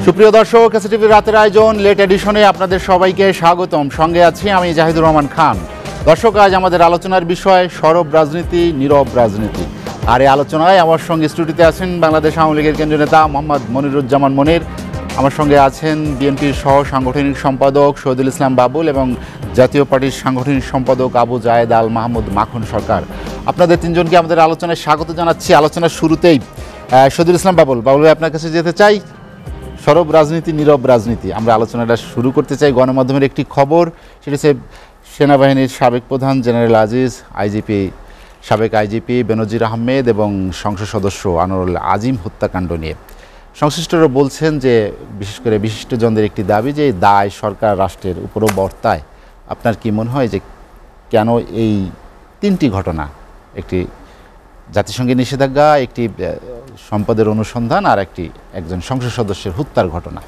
সুপ্রিয় দর্শক, এসটিভি রাতের আয়োজন লেট এডিশনে আপনাদের সবাইকে স্বাগতম। সঙ্গে আছি আমি জাহিদুর রহমান খান। দর্শক, আজ আমাদের আলোচনার বিষয় সরব রাজনীতি, নীরব রাজনীতি। আর এই আলোচনায় আমার সঙ্গে স্টুডিওতে আছেন বাংলাদেশ আওয়ামী লীগের কেন্দ্রীয় নেতা মোহাম্মদ মনিরুজ্জামান মনির। আমার সঙ্গে আছেন বিএনপির সহ সাংগঠনিক সম্পাদক শহীদুল ইসলাম বাবুল এবং জাতীয় পার্টির সাংগঠনিক সম্পাদক আবু জায়েদ আল মাহমুদ মাখন সরকার। আপনাদের তিনজনকে আমাদের আলোচনায় স্বাগত জানাচ্ছি। আলোচনার শুরুতেই শহীদুল ইসলাম বাবুল ভাই, আপনার কাছে যেতে চাই। সরব রাজনীতি, নীরব রাজনীতি, আমরা আলোচনাটা শুরু করতে চাই গণমাধ্যমের একটি খবর। সেটা হচ্ছে সেনাবাহিনীর সাবেক প্রধান জেনারেল আজিজ, সাবেক আইজিপি বেনজির আহমেদ এবং সংসদ সদস্য আনোয়ারুল আজিম হত্যাকাণ্ড নিয়ে সংশ্লিষ্টরা বলছেন যে বিশেষ করে বিশিষ্টজনদের একটি দাবি যে দায় সরকার রাষ্ট্রের উপরও বর্তায়। আপনার কি মনে হয় যে কেন এই তিনটি ঘটনা, একটি জাতিসংঘের নিষেধাজ্ঞা, একটি সম্পদের অনুসন্ধান আর একজন সংসদ সদস্যের হত্যার ঘটনা?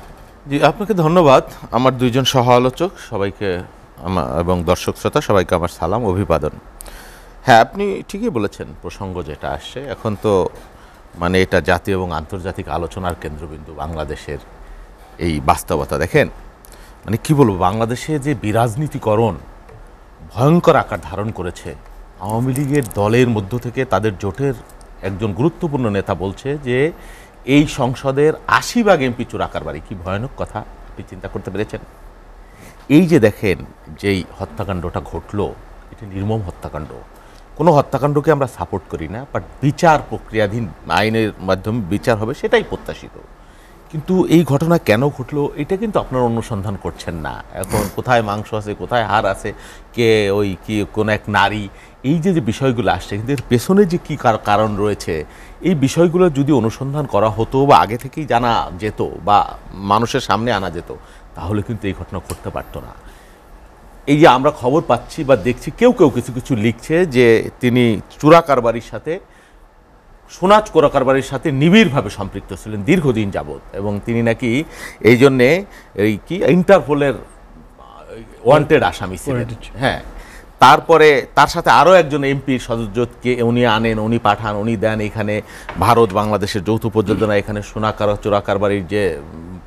জি, আপনাকে ধন্যবাদ। আমার দুইজন সহ আলোচক সবাইকে এবং দর্শক শ্রোতা সবাইকে আমার সালাম, অভিবাদন। হ্যাঁ, আপনি ঠিকই বলেছেন। প্রসঙ্গ যেটা আসছে এখন, তো মানে এটা জাতীয় এবং আন্তর্জাতিক আলোচনার কেন্দ্রবিন্দু বাংলাদেশের এই বাস্তবতা। দেখেন, মানে কি বলবো, বাংলাদেশে যে বিরাজনীতিকরণ ভয়ঙ্কর আকার ধারণ করেছে। আওয়ামী লীগের দলের মধ্য থেকে তাদের জোটের একজন গুরুত্বপূর্ণ নেতা বলছে যে এই সংসদের ৮০% এমপি চোরাকারবারি। কি ভয়ানক কথা, আপনি চিন্তা করতে পেরেছেন? এই যে দেখেন, যেই হত্যাকাণ্ডটা ঘটলো, এটা নির্মম হত্যাকাণ্ড। কোনো হত্যাকাণ্ডকে আমরা সাপোর্ট করি না, বাট বিচার প্রক্রিয়াধীন আইনের মাধ্যমে বিচার হবে, সেটাই প্রত্যাশিত। কিন্তু এই ঘটনা কেন ঘটলো এটা কিন্তু আপনারা অনুসন্ধান করছেন না। এখন কোথায় মাংস আছে, কোথায় হাড় আছে, কে ওই কি কোন এক নারী, এই যে বিষয়গুলো আসছে, কিন্তু এর পেছনে যে কী কারণ রয়েছে, এই বিষয়গুলো যদি অনুসন্ধান করা হতো বা আগে থেকেই জানা যেত বা মানুষের সামনে আনা যেত, তাহলে কিন্তু এই ঘটনা ঘটতে পারতো না। এই যে আমরা খবর পাচ্ছি বা দেখছি, কেউ কেউ কিছু কিছু লিখছে যে তিনি চোরাকারবারির সাথে, সোনা চোরাকারবারির সাথে নিবিড়ভাবে সম্পৃক্ত ছিলেন দীর্ঘদিন যাবৎ, এবং তিনি নাকি এই জন্যে এই কি ইন্টারপোলের ওয়ান্টেড আসামি ছিলেন। হ্যাঁ, তারপরে তার সাথে আরও একজন এমপির সদস্যকে উনি আনেন, উনি পাঠান, উনি দেন এখানে ভারত বাংলাদেশের যৌথ প্রযোজনা, এখানে সোনা চোরাকারবারির যে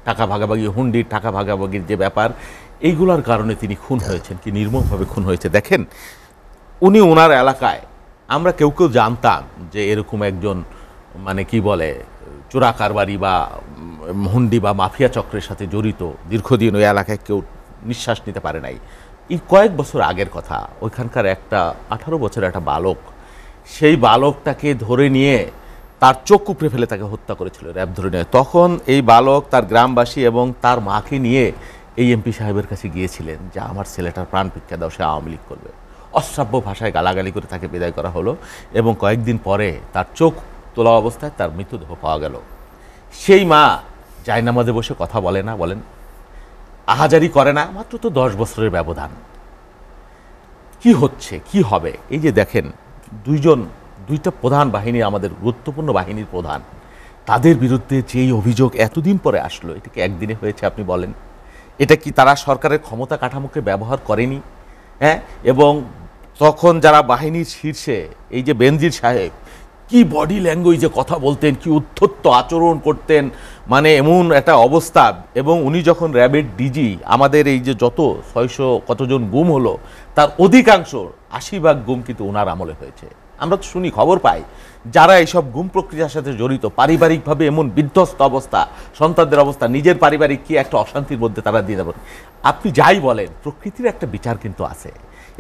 টাকা ভাগাভাগি, হুন্ডির টাকা ভাগাভাগির যে ব্যাপার, এইগুলোর কারণে তিনি খুন হয়েছেন। কি নির্মমভাবে খুন হয়েছে দেখেন। উনি ওনার এলাকায়, আমরা কেউ কেউ জানতাম যে এরকম একজন মানে কি বলে চোরাকারবারি বা হুন্ডি বা মাফিয়া চক্রের সাথে জড়িত, দীর্ঘদিন ওই এলাকায় কেউ নিঃশ্বাস নিতে পারে নাই। এই কয়েক বছর আগের কথা, ওইখানকার একটা 18 বছরের একটা বালক, সেই বালকটাকে ধরে নিয়ে তার চোখ উপড়ে ফেলে তাকে হত্যা করেছিল র্যাব ধরে নিয়ে। তখন এই বালক, তার গ্রামবাসী এবং তার মাকে নিয়ে এই এমপি সাহেবের কাছে গিয়েছিলেন যে আমার ছেলেটার প্রাণ ভিক্ষা দাও, সে আওয়ামী লীগ করবে। অশ্রাব্য ভাষায় গালাগালি করে তাকে বিদায় করা হলো, এবং কয়েকদিন পরে তার চোখ তোলা অবস্থায় তার মৃতদেহ পাওয়া গেল। সেই মা জায়নামাজে বসে কথা বলে না, বলেন আহাজারি করে না, মাত্র তো 10 বছরের ব্যবধান। কি হচ্ছে, কি হবে? এই যে দেখেন, দুইটা প্রধান বাহিনী, আমাদের গুরুত্বপূর্ণ বাহিনীর প্রধান, তাদের বিরুদ্ধে যেই অভিযোগ এতদিন পরে আসলো, এটা কি একদিনে হয়েছে আপনি বলেন? এটা কি তারা সরকারের ক্ষমতা কাঠামোকে ব্যবহার করেনি? হ্যাঁ, এবং তখন যারা বাহিনীর শীর্ষে, এই যে বেনজির সাহেব, কি বডি ল্যাঙ্গুয়েজে কথা বলতেন, কি উদ্ধত্ত আচরণ করতেন, মানে এমন একটা অবস্থা। এবং উনি যখন র্যাবের ডিজি, আমাদের এই যে যত 600 কতজন গুম হলো, তার অধিকাংশ 80% গুম কিন্তু ওনার আমলে হয়েছে। আমরা তো শুনি, খবর পাই, যারা এইসব গুম প্রক্রিয়ার সাথে জড়িত, পারিবারিকভাবে এমন বিধ্বস্ত অবস্থা, সন্তানদের অবস্থা, নিজের পারিবারিক কি একটা অশান্তির মধ্যে তারা দিয়ে যাবেন। আপনি যাই বলেন, প্রকৃতির একটা বিচার কিন্তু আছে।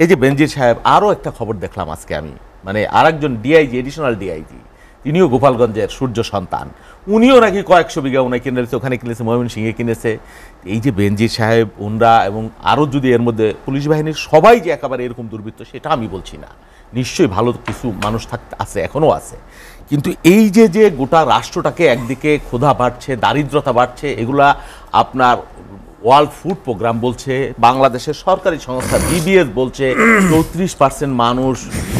এই যে বেনজির সাহেব, আরও একটা খবর দেখলাম আজকে আমি, মানে আর একজন ডিআইজি, এডিশনাল ডিআইজি, তিনিও গোপালগঞ্জের সূর্য সন্তান, উনিও নাকি কয়েকশো বিঘা উনি কিনেছে, ওখানে কিনেছে, ময়মনসিংহে কিনেছে। এই যে বেনজির সাহেব, উনরা এবং আরও যদি এর মধ্যে পুলিশ বাহিনীর সবাই যে একেবারে এরকম দুর্বৃত্ত, সেটা আমি বলছি না, নিশ্চয়ই ভালো কিছু মানুষ থাকতে আছে, এখনও আছে। কিন্তু এই যে গোটা রাষ্ট্রটাকে একদিকে ক্ষুধা বাড়ছে, দারিদ্রতা বাড়ছে, এগুলা আপনার ওয়ার্ল্ড ফুড প্রোগ্রাম বলছে, বাংলাদেশের সরকারি সংস্থা বিবিএস বলছে 34% মানুষ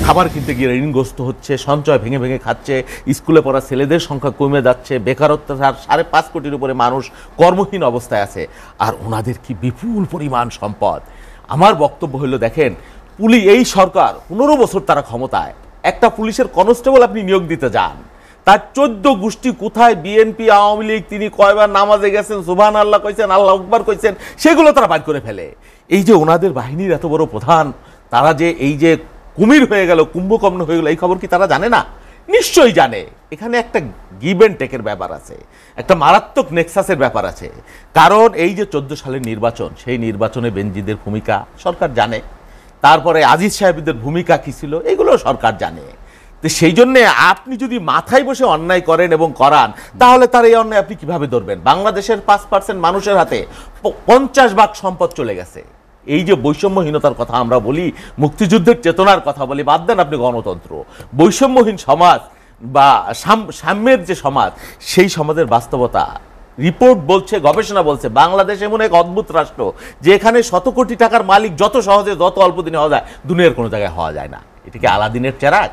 খাবার কিনতে গিয়ে ঋণগ্রস্ত হচ্ছে, সঞ্চয় ভেঙে ভেঙে খাচ্ছে, স্কুলে পড়া ছেলেদের সংখ্যা কমে যাচ্ছে, বেকারত্ব 5.5 কোটির উপরে মানুষ কর্মহীন অবস্থায় আছে, আর ওনাদের কি বিপুল পরিমাণ সম্পদ। আমার বক্তব্য হলো, দেখেন, এই সরকার 15 বছর তারা ক্ষমতায়, একটা পুলিশের কনস্টেবল আপনি নিয়োগ দিতে যান, তার 14 গোষ্ঠী কোথায়, বিএনপি আওয়ামী লীগ, তিনি কয়বার নামাজে গেছেন, সুবহানাল্লাহ কইছেন, আল্লাহু আকবার কইছেন, সেগুলো তারা বাইর করে ফেলে। এই যে ওনাদের বাহিনীর এত বড় প্রধান, তারা যে এই যে কুমির হয়ে গেল, কুম্ভকর্ণ হয়ে গেল, এই খবর কি তারা জানে না? নিশ্চয়ই জানে। এখানে একটা গিভ অ্যান্ড টেকের ব্যাপার আছে, একটা মারাত্মক নেক্সাসের ব্যাপার আছে। কারণ এই যে 14 সালের নির্বাচন, সেই নির্বাচনে বেনজিদের ভূমিকা সরকার জানে, তারপরে আজিজ সাহেবদের ভূমিকা কি ছিল এগুলো সরকার জানে। তো সেই জন্যে আপনি যদি মাথায় বসে অন্যায় করেন এবং করান, তাহলে তার এই অন্যায় আপনি কিভাবে ধরবেন? বাংলাদেশের 5% মানুষের হাতে 50% সম্পদ চলে গেছে। এই যে বৈষম্যহীনতার কথা আমরা বলি, মুক্তিযুদ্ধের চেতনার কথা বলি, বাদ দেন আপনি গণতন্ত্র, বৈষম্যহীন সমাজ বা সাম্যের যে সমাজ, সেই সমাজের বাস্তবতা রিপোর্ট বলছে, গবেষণা বলছে, বাংলাদেশ এমন এক অদ্ভুত রাষ্ট্র যেখানে 100 কোটি টাকার মালিক যত সহজে যত অল্প দিনে হওয়া যায়, দুনিয়ার কোনো জায়গায় হওয়া যায় না। এটিকে আলাদিনের চেরাগ।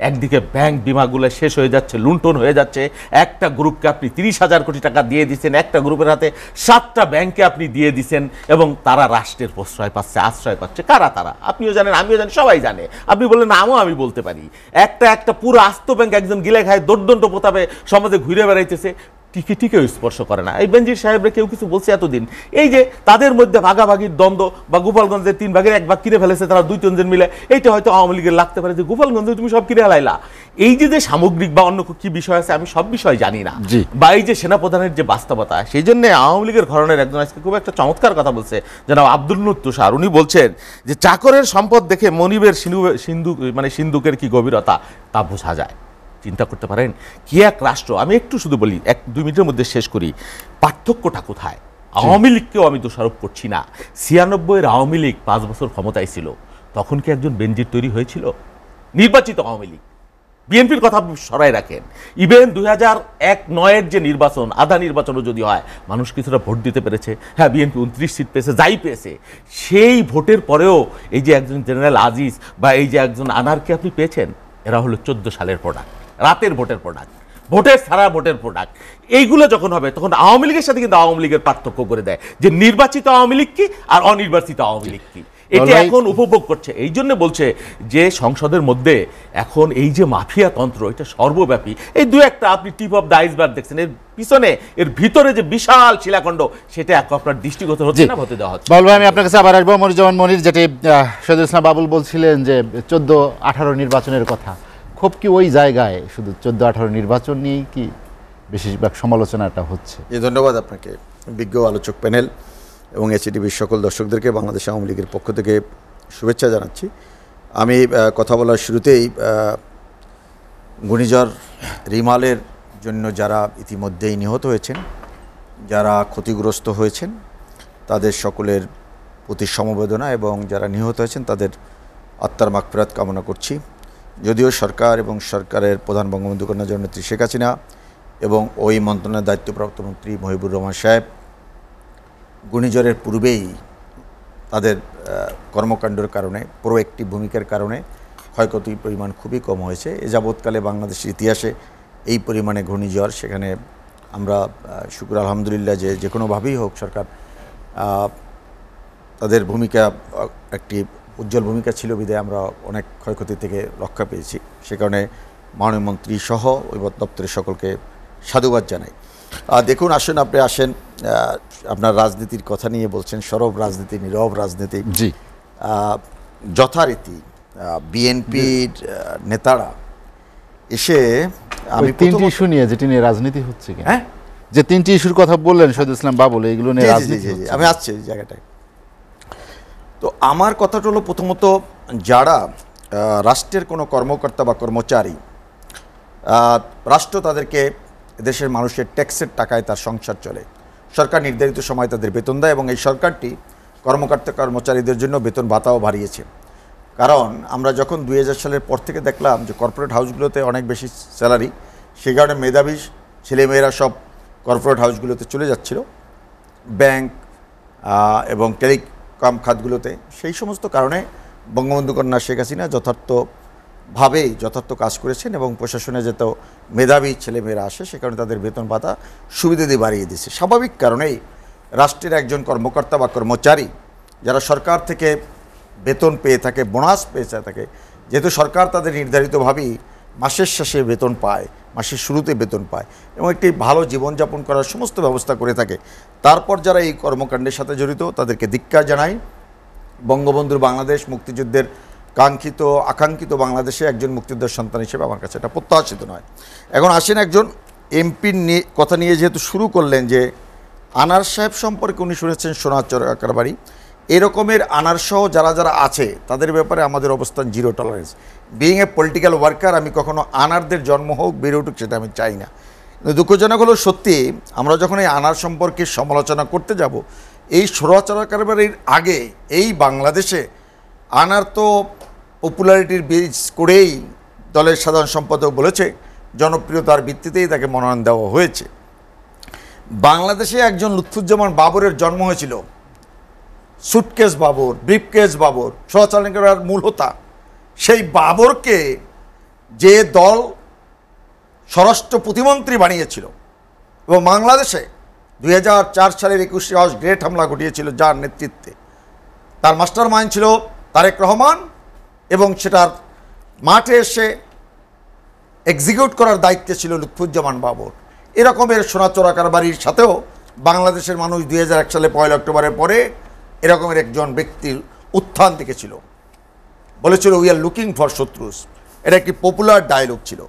একদিকে ব্যাংক বিমাগুলো শেষ হয়ে যাচ্ছে, লুণ্ঠন হয়ে যাচ্ছে। একটা গ্রুপকে আপনি 30,000 কোটি টাকা দিয়ে দিচ্ছেন, একটা গ্রুপের হাতে 7টা ব্যাংকে আপনি দিয়ে দিচ্ছেন, এবং তারা রাষ্ট্রের প্রশ্রয় পাচ্ছে, আশ্রয় পাচ্ছে। কারা তারা? আপনিও জানেন, আমিও জানি, সবাই জানে। আপনি বললেন নামও আমি বলতে পারি। একটা পুরো আস্ত ব্যাংক একজন গিলে খায় দোর্দণ্ড প্রতাপে সমাজে ঘুরে বেড়াইতেছে, টিকে টিকেও স্পর্শ করে না। এই বেনজির সাহেবরা কেউ কিছু বলছে এতদিন, এই যে তাদের মধ্যে ভাগাভাগির দ্বন্দ্ব, বা গোপালগঞ্জের 3 ভাগের 1 ভাগ কিনে ফেলেছে তারা 2-3 জন মিলে, এইটা হয়তো আওয়ামী লীগের লাগতে পারে যে গোপালগঞ্জে তুমি সব কিনে হালাইলা। এই যে সামগ্রিক বা অন্য কি বিষয় আছে, আমি সব বিষয় জানি না, বা এই যে সেনাপ্রধানের যে বাস্তবতা, সেই জন্য আওয়ামী লীগের ঘরনের একজন আজকে খুব একটা চমৎকার কথা বলছে, যেন আব্দুল নূর তুষার। উনি বলছেন যে চাকরের সম্পদ দেখে মনিবের সিন্ধুকের কি গভীরতা তা বোঝা যায়। চিন্তা করতে পারেন কি এক রাষ্ট্র। আমি একটু শুধু বলি, 1-2 মিনিটের মধ্যে শেষ করি, পার্থক্যটা কোথায়। আওয়ামী লীগকেও আমি দোষারোপ করছি না। 96-এর আওয়ামী লীগ 5 বছর ক্ষমতায় ছিল, তখন কি একজন বেনজির তৈরি হয়েছিল? নির্বাচিত আওয়ামী লীগ, বিএনপির কথা সরাই রাখেন, ইভেন 2001-9-এর যে নির্বাচন, আধা নির্বাচনও যদি হয়, মানুষ কিছুটা ভোট দিতে পেরেছে। হ্যাঁ, বিএনপি 29 সিট পেয়েছে, যাই পেয়েছে, সেই ভোটের পরেও এই যে একজন জেনারেল আজিজ বা এই যে একজন আনারকে আপনি পেয়েছেন, এরা হলো 14 সালের প্রোডাক্ট, রাতের ভোটের প্রোডাক্ট, ভোটের সারা ভোটের প্রোডাক্ট। এইগুলো যখন হবে, তখন আওয়ামী লীগের সাথে কিন্তু আওয়ামী লীগের পার্থক্য করে দেয় যে নির্বাচিত আওয়ামী লীগ কি আর অনির্বাচিত আওয়ামী লীগ কি, এটা এখন উপভোগ করছে। এই জন্য বলছে যে সংসদের মধ্যে এখন এই যে মাফিয়া তন্ত্র, এটা সর্বব্যাপী। এই 2-একটা আপনি টিপ অফ দ্য আইসবার্গ দেখছেন, এর পিছনে, এর ভিতরে যে বিশাল শিলাখণ্ড, সেটা আপনার দৃষ্টিগত হচ্ছে না, হতে দেওয়া হচ্ছে। বাবুল ভাই, আমি আপনার কাছে আবার আসবো। মনিরুজ্জামান মনির, যেটি শহীদুল ইসলাম বাবুল বলছিলেন যে 14-18 নির্বাচনের কথা, খুব কি ওই জায়গায় শুধু 14-18 নির্বাচন নিয়েই কি বেশিরভাগ সমালোচনাটা হচ্ছে? ধন্যবাদ আপনাকে, বিজ্ঞ আলোচক প্যানেল এবং এসিটিভির সকল দর্শকদেরকে বাংলাদেশ আওয়ামী লীগের পক্ষ থেকে শুভেচ্ছা জানাচ্ছি। আমি কথা বলার শুরুতেই ঘূর্ণিঝড় রিমালের জন্য যারা ইতিমধ্যেই নিহত হয়েছেন, যারা ক্ষতিগ্রস্ত হয়েছেন, তাদের সকলের প্রতি সমবেদনা, এবং যারা নিহত হয়েছেন তাদের আত্মার মাগফিরাত কামনা করছি। যদিও সরকার এবং সরকারের প্রধান বঙ্গবন্ধু কন্যা জননেত্রী শেখ হাসিনা এবং ওই মন্ত্রণালয়ের দায়িত্বপ্রাপ্ত মন্ত্রী মহিবুর রহমান সাহেব ঘূর্ণিঝড়ের পূর্বেই তাদের কর্মকাণ্ডের কারণে, প্রোঅ্যাক্টিভ ভূমিকার কারণে ক্ষয়ক্ষতির পরিমাণ খুবই কম হয়েছে। এ যাবৎকালে বাংলাদেশের ইতিহাসে এই পরিমাণে ঘূর্ণিঝড়, সেখানে আমরা শুকর আলহামদুলিল্লাহ যে কোনোভাবেই হোক সরকার তাদের ভূমিকা একটি উজ্জ্বল ভূমিকা ছিল বিধায় আমরা অনেক ক্ষয়ক্ষতি থেকে রক্ষা পেয়েছি। সে কারণে মাননীয় মন্ত্রী সহ ওই দপ্তরের সকলকে সাধুবাদ জানাই। দেখুন, আপনি আসেন, আপনার রাজনীতির কথা নিয়ে বলছেন, সরব রাজনীতি, নীরব রাজনীতি। জি, যথারীতি বিএনপির নেতারা এসে, আমি 3টি ইস্যু নিয়ে, যেটি নিয়ে রাজনীতি হচ্ছে কি, হ্যাঁ, যে 3টি ইস্যুর কথা বললেন শহীদুল ইসলাম বাবুল, এইগুলো নিয়ে রাজনীতি হচ্ছে। আমি আসছি এই জায়গাটায়। তো আমার কথাটা হলো, প্রথমত যারা রাষ্ট্রের কোনো কর্মকর্তা বা কর্মচারী, রাষ্ট্র তাদেরকে, দেশের মানুষের ট্যাক্সের টাকায় তার সংসার চলে, সরকার নির্ধারিত সময় তাদের বেতন দেয়, এবং এই সরকারটি কর্মকর্তা কর্মচারীদের জন্য বেতন ভাতাও বাড়িয়েছে। কারণ আমরা যখন 2000 সালের পর থেকে দেখলাম যে কর্পোরেট হাউসগুলোতে অনেক বেশি স্যালারি, সে কারণে মেধাবী ছেলেমেয়েরা সব কর্পোরেট হাউসগুলোতে চলে যাচ্ছিল, ব্যাংক এবং টেলিকম খাতগুলোতে। সেই সমস্ত কারণে বঙ্গবন্ধু কন্যা শেখ হাসিনা যথার্থ কাজ করেছেন, এবং প্রশাসনে যত মেধাবী ছেলেমেয়েরা আসে, সে কারণে তাদের বেতন ভাতা সুবিধা দিয়ে বাড়িয়ে দিয়েছে। স্বাভাবিক কারণেই রাষ্ট্রের একজন কর্মকর্তা বা কর্মচারী যারা সরকার থেকে বেতন পেয়ে থাকে, বোনাস পেয়ে থাকে, যেহেতু সরকার তাদের নির্ধারিতভাবেই মাসের শেষে বেতন পায়, মাসের শুরুতে বেতন পায় এবং একটি ভালো জীবনযাপন করার সমস্ত ব্যবস্থা করে থাকে। তারপর যারা এই কর্মকাণ্ডের সাথে জড়িত তাদেরকে ধিক্কার জানাই। বঙ্গবন্ধুর বাংলাদেশ, মুক্তিযুদ্ধের কাঙ্ক্ষিত আকাঙ্ক্ষিত বাংলাদেশে একজন মুক্তিযোদ্ধার সন্তান হিসেবে আমার কাছে এটা প্রত্যাশিত নয়। এখন আসেন একজন এমপির কথা নিয়ে যেহেতু শুরু করলেন যে আনার সাহেব সম্পর্কে উনি শুনেছেন সোনার চরকার বাড়ি, এরকমের আনার সহ যারা যারা আছে তাদের ব্যাপারে আমাদের অবস্থান zero tolerance. Being a political worker, আমি কখনো আনারদের জন্ম হোক বেড়ে উঠুক সেটা আমি চাই না। কিন্তু দুঃখজনক হলো সত্যি আমরা যখন এই আনার সম্পর্কে সমালোচনা করতে যাব, এই সোনা চরকার বাড়ির আগে এই বাংলাদেশে আনার তো পপুলারিটির বেস করেই দলের সাধারণ সম্পাদক বলেছে জনপ্রিয়তার ভিত্তিতেই তাকে মনোনয়ন দেওয়া হয়েছে। বাংলাদেশে একজন লুৎফুজ্জামান বাবরের জন্ম হয়েছিল, সুটকেস বাবর, ব্রিফকেস বাবর, স্বচালন করার মূল হোতা। সেই বাবরকে যে দল স্বরাষ্ট্র প্রতিমন্ত্রী বানিয়েছিল এবং বাংলাদেশে 2004 সালের 21শে আগস্ট গ্রেট হামলা ঘটিয়েছিল যার নেতৃত্বে, তার মাস্টার মাইন্ড ছিল তারেক রহমান এবং সেটার মাঠে এসে এক্সিকিউট করার দায়িত্বে ছিল লুৎফুজ্জামান বাবর। এরকমের সোনা চোরাকার বাড়ির সাথেও বাংলাদেশের মানুষ 2001 সালে 1 অক্টোবরের পরে এরকমের একজন ব্যক্তির উত্থান দেখেছিল, বলেছিল উই আর লুকিং ফর শত্রুস। এটা একটি পপুলার ডায়লগ ছিল।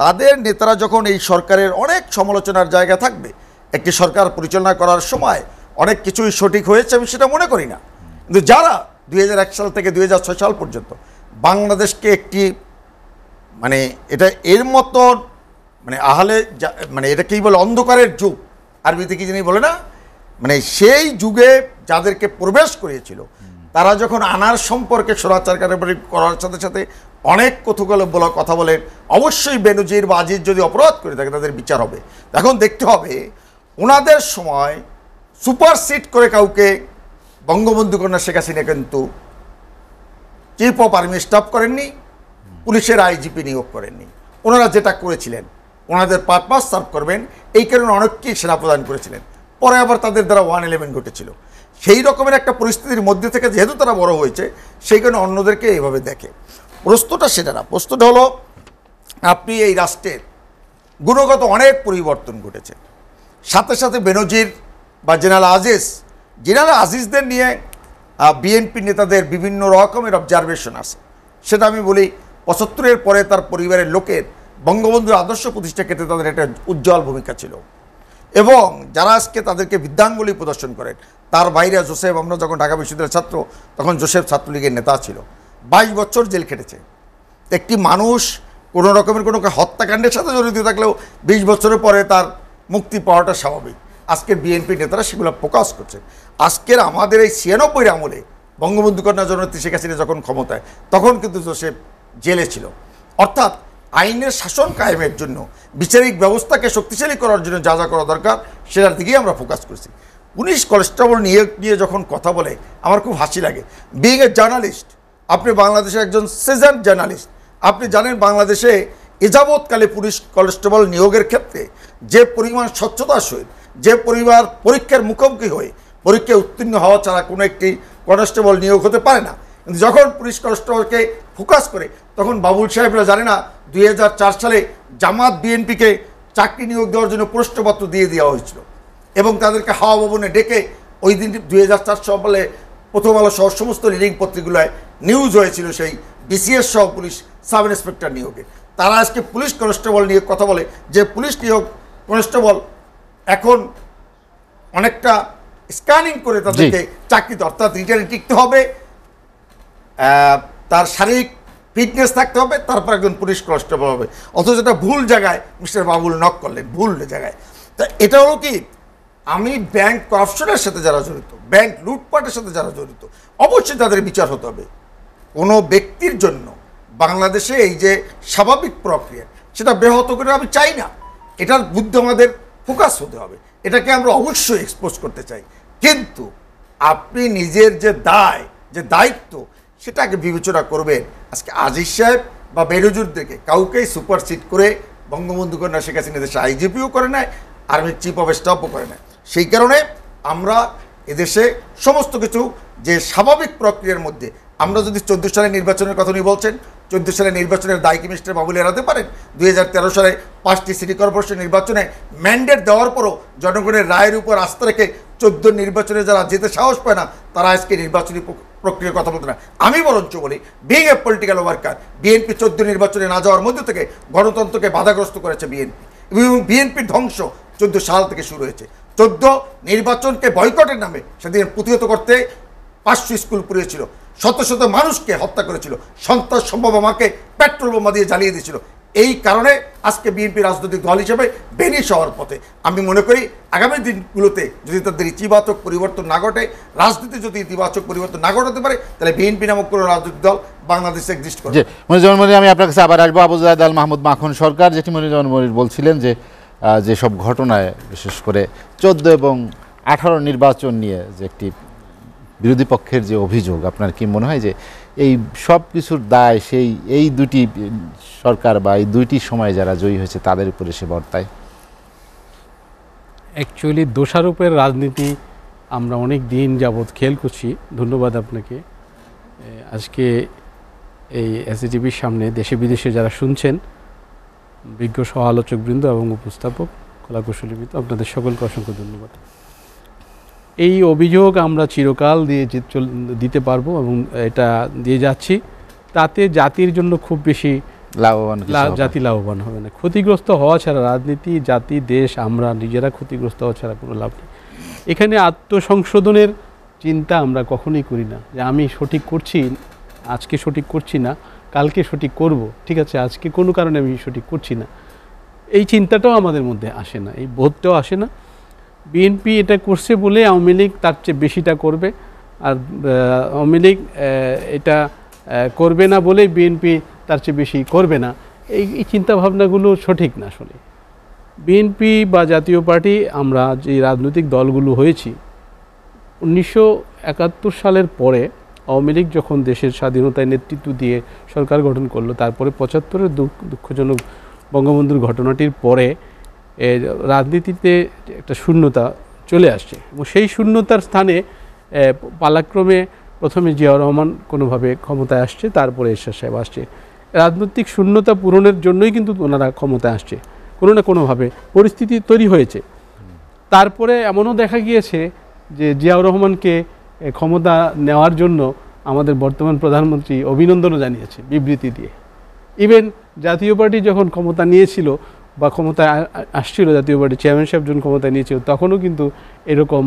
তাদের নেতারা যখন এই সরকারের অনেক সমালোচনার জায়গা থাকবে, একটি সরকার পরিচালনা করার সময় অনেক কিছুই সঠিক হয়েছে আমি সেটা মনে করি না, কিন্তু যারা 2001 সাল থেকে 2006 সাল পর্যন্ত বাংলাদেশকে একটি মানে এটা এর মতো মানে মানে এটা কি বলে অন্ধকারের যুগ, আরবিতে কি জানি বলে না, মানে সেই যুগে যাদেরকে প্রবেশ করিয়েছিল তারা যখন আনার সম্পর্কে সোনাচার কারবারি করার সাথে সাথে অনেক কথা বলেন, অবশ্যই বেনজির বা আজিজ যদি অপরাধ করে থাকে তাদের বিচার হবে। এখন দেখতে হবে ওনাদের সময় সুপারসিট করে কাউকে বঙ্গবন্ধু কন্যা শেখ হাসিনা কিন্তু চিফ অফ আর্মি স্টাফ করেননি, পুলিশের আইজিপি নিয়োগ করেননি। ওনারা যেটা করেছিলেন ওনাদের পারপাস সার্ভ করবেন এই কারণে অনেককেই সেনা প্রদান করেছিলেন। পরে আবার তাদের দ্বারা 111 ঘটেছিল। সেই রকমের একটা পরিস্থিতির মধ্যে থেকে যেহেতু তারা বড় হয়েছে সেই কারণে অন্যদেরকে এইভাবে দেখে। প্রশ্নটা সেটা না, প্রশ্নটা হলো আপনি এই রাষ্ট্রের গুণগত অনেক পরিবর্তন ঘটেছে, সাথে সাথে বেনজির বা জেনারেল আজিজদের নিয়ে বিএনপি নেতাদের বিভিন্ন রকমের অবজারভেশন আছে। সেটা আমি বলি 75-এর পরে তার পরিবারের লোকের বঙ্গবন্ধুর আদর্শ প্রতিষ্ঠা ক্ষেত্রে তাদের একটা উজ্জ্বল ভূমিকা ছিল এবং যারা আজকে তাদেরকে বিদ্যাঙ্গুলি প্রদর্শন করেন তার বাইরে জোসেফ, আমরা যখন ঢাকা বিশ্ববিদ্যালয়ের ছাত্র তখন জোসেফ ছাত্রলীগের নেতা ছিল, 22 বছর জেল খেটেছে। একটি মানুষ কোনো রকমের কোনো হত্যাকাণ্ডের সাথে জড়িত থাকলেও 20 বছরের পরে তার মুক্তি পাওয়াটা স্বাভাবিক। আজকের বিএনপি নেতারা সেগুলো ফোকাস করছে। আজকের আমাদের এই 96 আমলে বঙ্গবন্ধু কন্যা জননেত্রী শেখ হাসিনা যখন ক্ষমতায় তখন কিন্তু জোসেফ জেলে ছিল। অর্থাৎ আইনের শাসন কায়েমের জন্য, বিচারিক ব্যবস্থাকে শক্তিশালী করার জন্য যা যা করা দরকার সেটার দিকেই আমরা ফোকাস করছি। পুলিশ কনস্টেবল নিয়ে যখন কথা বলে আমার খুব হাসি লাগে। বিইং এ জার্নালিস্ট, আপনি বাংলাদেশের একজন সিজন্ড জার্নালিস্ট, আপনি জানেন বাংলাদেশে এযাবৎকালে পুলিশ কনস্টেবল নিয়োগের ক্ষেত্রে যে পরিমাণ স্বচ্ছতার সহিত, যে পরিবার পরীক্ষার মুখোমুখি হয়ে পরীক্ষায় উত্তীর্ণ হওয়া ছাড়া কোনো একটি কনস্টেবল নিয়োগ হতে পারে না। কিন্তু যখন পুলিশ কনস্টেবলকে ফোকাস করে তখন বাবুল সাহেবরা জানে না 2004 সালে জামাত বিএনপিকে চাকরি নিয়োগ দেওয়ার জন্য প্রশ্নপত্র দিয়ে দেওয়া হয়েছিল এবং তাদেরকে হাওয়া ভবনে ডেকে ওই দিন 2004 সালে প্রথম আলো সহ সমস্ত লিডিং পত্রিকাগুলোয় নিউজ হয়েছিল সেই বিসিএস সহ পুলিশ সাব ইন্সপেক্টর নিয়োগে। তারা আজকে পুলিশ কনস্টেবল নিয়ে কথা বলে যে পুলিশ নিয়োগ কনস্টেবল এখন অনেকটা স্ক্যানিং করে তাদেরকে চাকরিতে, অর্থাৎ রিটার্নে টিকতে হবে, তার শারীরিক ফিটনেস থাকতে হবে, তারপর একজন পুলিশ কনস্টেবল হবে। অথচ এটা ভুল জায়গায় মিস্টার বাবুল নক করলেন, ভুল জায়গায়। তা এটা হলো কি, আমি ব্যাংক করাপশনের সাথে যারা জড়িত, ব্যাংক লুটপাটের সাথে যারা জড়িত অবশ্যই তাদের বিচার হতে হবে। কোনো ব্যক্তির জন্য বাংলাদেশে এই যে স্বাভাবিক প্রক্রিয়া সেটা ব্যাহত করে আমি চাই না। এটার বুদ্ধি আমাদের ফোকাস হতে হবে, এটাকে আমরা অবশ্যই এক্সপোজ করতে চাই। কিন্তু আপনি নিজের যে দায়, যে দায়িত্ব সেটাকে বিবেচনা করবেন। আজকে আজিজ সাহেব বা বেনজিরদেরকে কাউকেই সুপারসিট করে বঙ্গবন্ধু কন্যা শেখ হাসিনা দেশে আইজিপিও করে নেয়, আর্মির চিফ অফ স্টাফও করে নেয়। সেই কারণে আমরা এদেশে সমস্ত কিছু যে স্বাভাবিক প্রক্রিয়ার মধ্যে, আমরা যদি 14 সালের নির্বাচনের কথা উনি বলছেন, 14 সালে নির্বাচনের দায় কি মিস্টার বাবুল এড়াতে পারেন? 2013 সালে 5টি সিটি কর্পোরেশন নির্বাচনে ম্যান্ডেট দেওয়ার পরও জনগণের রায়ের উপর আস্থা রেখে 14 নির্বাচনে যারা যেতে সাহস পায় না, তারা আজকে নির্বাচনী প্রক্রিয়ার কথা বলতে না। আমি বরঞ্চ বলি, being a political worker, BNP 14 নির্বাচনে না যাওয়ার মধ্যে থেকে গণতন্ত্রকে বাধাগ্রস্ত করেছে বিএনপি, এবং বিএনপির ধ্বংস 14 সাল থেকে শুরু হয়েছে। 14 নির্বাচনকে বয়কটের নামে সেদিন প্রতিহত করতে 500 স্কুল পুড়িয়েছিল, শত শত মানুষকে হত্যা করেছিল, সন্ত্রাস সম্ভাবনাকে পেট্রোল বোমা দিয়ে জ্বালিয়ে দিয়েছিল। এই কারণে আজকে বিএনপি রাজনৈতিক দল হিসেবে বেরিয়ে হওয়ার পথে। আমি মনে করি আগামী দিনগুলোতে যদি তাদের ইতিবাচক পরিবর্তন না ঘটে, রাজনীতি যদি ইতিবাচক পরিবর্তন না ঘটাতে পারে, তাহলে বিএনপি নামক কোনো রাজনৈতিক দল বাংলাদেশে এক্সিস্ট করবে। মনিরুজ্জামান মনির, আমি আপনার কাছে আবার আসবো। আবু জায়েদ আল মাহমুদ মাখন সরকার, যেটি মনিরুজ্জামান মনির বলছিলেন যে যেসব ঘটনায় বিশেষ করে 14 এবং 18 নির্বাচন নিয়ে যে একটি বিরোধী পক্ষের যে অভিযোগ, আপনার কি মনে হয় যে এই সব কিছুর দায় এই দুটি সরকার বা এই দুইটি সময় যারা জয়ী হয়েছে তাদের উপরে সে বর্তায়? অ্যাকচুয়ালি দোষারোপের রাজনীতি আমরা অনেক দিন যাবৎ খেয়াল করছি। ধন্যবাদ আপনাকে। আজকে এই এসএটিভির সামনে দেশে বিদেশে যারা শুনছেন, বিজ্ঞ সহ আলোচকবৃন্দ এবং উপস্থাপক, কলাকুশলীবৃন্দ, আপনাদের সকলকে অসংখ্য ধন্যবাদ। এই অভিযোগ আমরা চিরকাল দিতে পারবো এবং এটা দিয়ে যাচ্ছি। তাতে জাতির জন্য খুব বেশি জাতি লাভবান হবে না। ক্ষতিগ্রস্ত হওয়া ছাড়া রাজনীতি, জাতি, দেশ, আমরা নিজেরা ক্ষতিগ্রস্ত হওয়া ছাড়া কোনো লাভ নেই। এখানে আত্মসংশোধনের চিন্তা আমরা কখনোই করি না, যে আমি সঠিক করছি, আজকে সঠিক করছি না, কালকে সঠিক করব, ঠিক আছে আজকে কোনো কারণে আমি সঠিক করছি না, এই চিন্তাটাও আমাদের মধ্যে আসে না, এই বোধটাও আসে না। বিএনপি এটা করছে বলে আওয়ামী লীগ তার চেয়ে বেশিটা করবে, আর আওয়ামী লীগ এটা করবে না বলে বিএনপি তার চেয়ে বেশি করবে না, এই চিন্তাভাবনাগুলো সঠিক না। আসলে বিএনপি বা জাতীয় পার্টি, আমরা যে রাজনৈতিক দলগুলো হয়েছি, 1971 সালের পরে আওয়ামী লীগ যখন দেশের স্বাধীনতায় নেতৃত্ব দিয়ে সরকার গঠন করলো, তারপরে 75-এর দুঃখজনক বঙ্গবন্ধুর ঘটনাটির পরে রাজনীতিতে একটা শূন্যতা চলে আসছে, এবং সেই শূন্যতার স্থানে পালাক্রমে প্রথমে জিয়াউর রহমান কোনোভাবে ক্ষমতায় আসছে, তারপরে এরশাদ সাহেব আসছে। রাজনৈতিক শূন্যতা পূরণের জন্যই কিন্তু ওনারা ক্ষমতায় আসছে, কোনো না কোনোভাবে পরিস্থিতি তৈরি হয়েছে। তারপরে এমনও দেখা গিয়েছে যে জিয়াউর রহমানকে ক্ষমতা নেওয়ার জন্য আমাদের বর্তমান প্রধানমন্ত্রী অভিনন্দনও জানিয়েছে বিবৃতি দিয়ে। ইভেন জাতীয় পার্টি যখন ক্ষমতা নিয়েছিল বা ক্ষমতায় আসছিল, জাতীয় পার্টি চেয়ারম্যান সাহেব যখন ক্ষমতায় নিয়েছিল, তখনও কিন্তু এরকম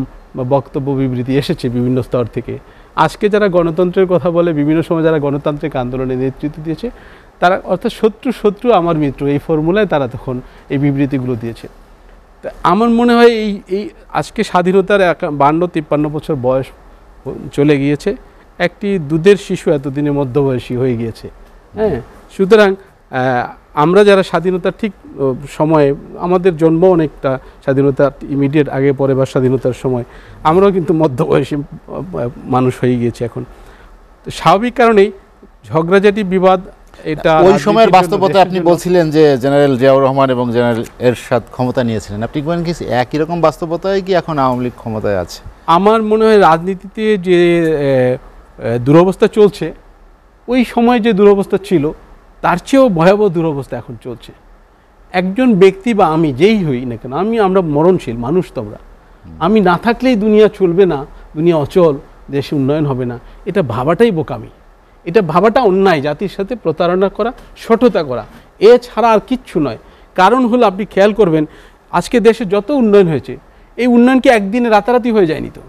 বক্তব্য বিবৃতি এসেছে বিভিন্ন স্তর থেকে। আজকে যারা গণতন্ত্রের কথা বলে, বিভিন্ন সময় যারা গণতান্ত্রিক আন্দোলনে নেতৃত্ব দিয়েছে, তারা অর্থাৎ শত্রু আমার মিত্র, এই ফর্মুলায় তারা তখন এই বিবৃতিগুলো দিয়েছে। তা আমার মনে হয় এই আজকে স্বাধীনতার 52-53 বছর বয়স চলে গিয়েছে, একটি দুধের শিশু এতদিনে মধ্যবয়সী হয়ে গিয়েছে। হ্যাঁ, সুতরাং আমরা যারা স্বাধীনতার ঠিক সময়ে, আমাদের জন্ম অনেকটা স্বাধীনতার ইমিডিয়েট আগে পরে বা স্বাধীনতার সময়, আমরাও কিন্তু মধ্যবয়সী মানুষ হয়ে গিয়েছি এখন। তো স্বাভাবিক কারণেই ঝগড়াঝাটি, বিবাদ, এটা ওই সময়ের বাস্তবতা আপনি বলছিলেন যে জেনারেল জিয়াউর রহমান এবং জেনারেল এরশাদ ক্ষমতা নিয়েছিলেন, আপনি বলেন কি একই রকম বাস্তবতায় কি এখন আওয়ামী লীগ ক্ষমতায় আছে? আমার মনে হয় রাজনীতিতে যে দুরবস্থা চলছে, ওই সময় যে দুরবস্থা ছিল তার চেয়েও ভয়াবহ দুরবস্থা এখন চলছে। একজন ব্যক্তি বা আমি যেই হই না কেন, আমরা মরণশীল মানুষ, তো আমি না থাকলেই দুনিয়া চলবে না, দুনিয়া অচল, দেশে উন্নয়ন হবে না, এটা ভাবাটাই বোকামি, এটা ভাবাটা অন্যায়, জাতির সাথে প্রতারণা করা, সঠতা করা, এছাড়া আর কিচ্ছু নয়। কারণ হলো, আপনি খেয়াল করবেন আজকে দেশে যত উন্নয়ন হয়েছে, এই উন্নয়ন কি একদিনে রাতারাতি হয়ে যায়নি। তো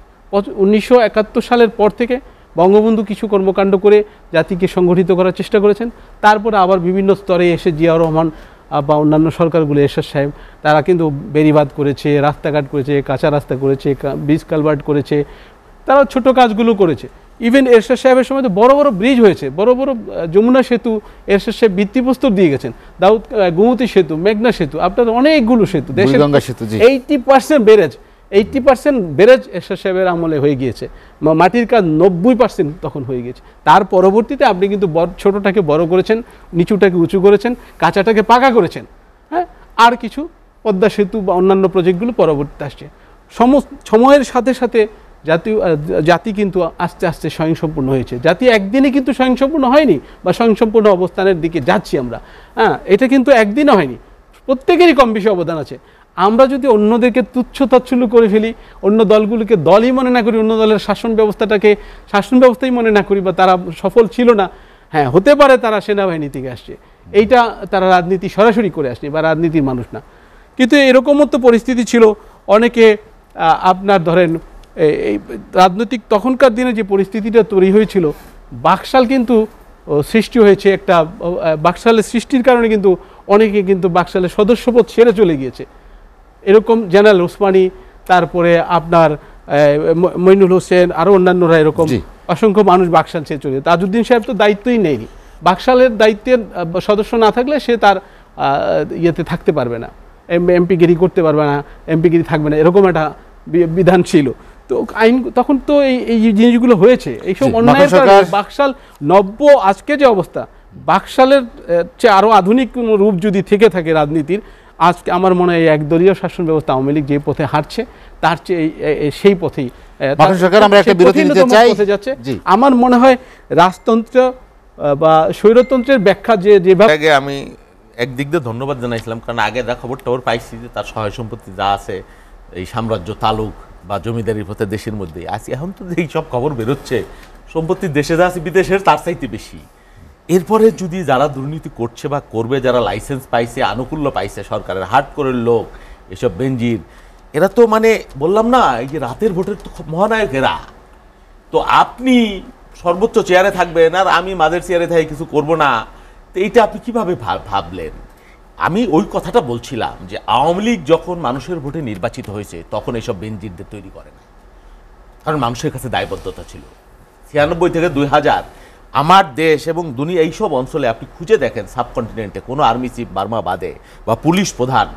1971 সালের পর থেকে বঙ্গবন্ধু কিছু কর্মকাণ্ড করে জাতিকে সংগঠিত করার চেষ্টা করেছেন, তারপরে আবার বিভিন্ন স্তরে এসে জিয়াউর রহমান বা অন্যান্য সরকারগুলো, এরশাদ সাহেব, তারা কিন্তু বেড়িবাঁধ করেছে, রাস্তাঘাট করেছে, কাঁচা রাস্তা করেছে, ব্রিজ কালভার্ট করেছে, তারা ছোট কাজগুলো করেছে। ইভেন এরশাদ সাহেবের সময় তো বড় বড় ব্রিজ হয়েছে, বড় বড় যমুনা সেতু এরশাদ সাহেব ভিত্তিপ্রস্তর দিয়ে গেছেন, গোমতী সেতু, মেঘনা সেতু, আপনার অনেকগুলো সেতু, দেশের 80% ব্যারেজ, 80% ব্যারেজ এরশাদ সাহেবের আমলে হয়ে গিয়েছে। মাটির কাজ 90% তখন হয়ে গিয়েছে। তার পরবর্তীতে আপনি কিন্তু ছোটটাকে বড় করেছেন, নিচুটাকে উঁচু করেছেন, কাঁচাটাকে পাকা করেছেন। হ্যাঁ, আর কিছু পদ্মা সেতু বা অন্যান্য প্রজেক্টগুলো পরবর্তীতে আসছে। সময়ের সাথে সাথে জাতি কিন্তু আস্তে আস্তে স্বয়ংসম্পূর্ণ হয়েছে। জাতি একদিনে কিন্তু স্বয়ংসম্পূর্ণ হয়নি, বা স্বয়ংসম্পূর্ণ অবস্থানের দিকে যাচ্ছি আমরা। হ্যাঁ, এটা কিন্তু একদিনে হয়নি, প্রত্যেকেরই কম বেশি অবদান আছে। আমরা যদি অন্যদেরকে তুচ্ছ তাচ্ছল্য করে ফেলি, অন্য দলগুলিকে দলই মনে না করি, অন্য দলের শাসন ব্যবস্থাই মনে না করি, বা তারা সফল ছিল না, হ্যাঁ হতে পারে তারা সেনাবাহিনী থেকে আসছে, এইটা তারা রাজনীতি সরাসরি করে আসছে বা রাজনীতির মানুষ না। কিন্তু এরকমও তো পরিস্থিতি ছিল, অনেকে আপনার ধরেন এই রাজনৈতিক তখনকার দিনে যে পরিস্থিতিটা তৈরি হয়েছিল, বাকশাল কিন্তু সৃষ্টি হয়েছে একটা, বাকশালের সৃষ্টির কারণে কিন্তু অনেকে কিন্তু বাকশালের সদস্যপদ ছেড়ে চলে গিয়েছে। এরকম জেনারেল ওসমানী, তারপরে আপনার মইনুল হোসেন, আরও অন্যান্যরা, এরকম অসংখ্য মানুষ বাকশাল ছেড়ে চলে। তাজউদ্দিন সাহেব তো দায়িত্বই নেয়নি, বাকশালের দায়িত্বের সদস্য না থাকলে সে তার ইয়েতে থাকতে পারবে না, এমপিগিরি করতে পারবে না, এমপিগিরি থাকবে না, এরকম একটা বিধান ছিল। তো আইন তখন তো এই জিনিসগুলো হয়েছে, এইসব অন্যায়ের কারণে বাকশাল আজকে যে অবস্থা, বাকশালের চেয়ে আরও আধুনিক কোনো রূপ যদি থেকে থাকে রাজনীতির, আজকে আমার মনে হয় একদলীয় শাসন ব্যবস্থা আওয়ামী লীগ যে পথে হাঁটছে, তার চেয়ে সেই পথেই যাচ্ছে। আমার মনে হয় রাজতন্ত্র বা স্বৈরতন্ত্রের ব্যাখ্যা যেভাবে, আমি একদিক দিয়ে ধন্যবাদ জানাইছিলাম, কারণ আগে যা খবর পাইছি যে তার সহায় সম্পত্তি যা আছে, এই সাম্রাজ্য তালুক বা জমিদারির পথে দেশের মধ্যে আছে, এখন তো এই সব খবর বেরোচ্ছে সম্পত্তি দেশে যা আছে বিদেশের তার চাইতে বেশি। এরপরে যদি যারা দুর্নীতি করছে বা করবে, যারা লাইসেন্স পাইছে, আনুকূল্য পাইছে সরকারের, হার্ড করে লোক, এসব বেঞ্জির, এরা তো মানে বললাম না, এই যে রাতের ভোটের তো মহানায়ক এরা। তো আপনি সর্বোচ্চ চেয়ারে থাকবেন আর আমি মাঝের চেয়ারে থেকে কিছু করব না, তো এইটা আপনি কিভাবে ভাবলেন? আমি ওই কথাটা বলছিলাম যে আওয়ামী লীগ যখন মানুষের ভোটে নির্বাচিত হয়েছে তখন এইসব বেঞ্জিরদের তৈরি করে না, কারণ মানুষের কাছে দায়বদ্ধতা ছিল। 96 থেকে 2000 আমার দেশ এবং দুনিয়া এইসব অঞ্চলে আপনি খুঁজে দেখেন, সাবকন্টিনেন্টে কোনো আর্মি চিফ বার্মা বাদে বা পুলিশ প্রধান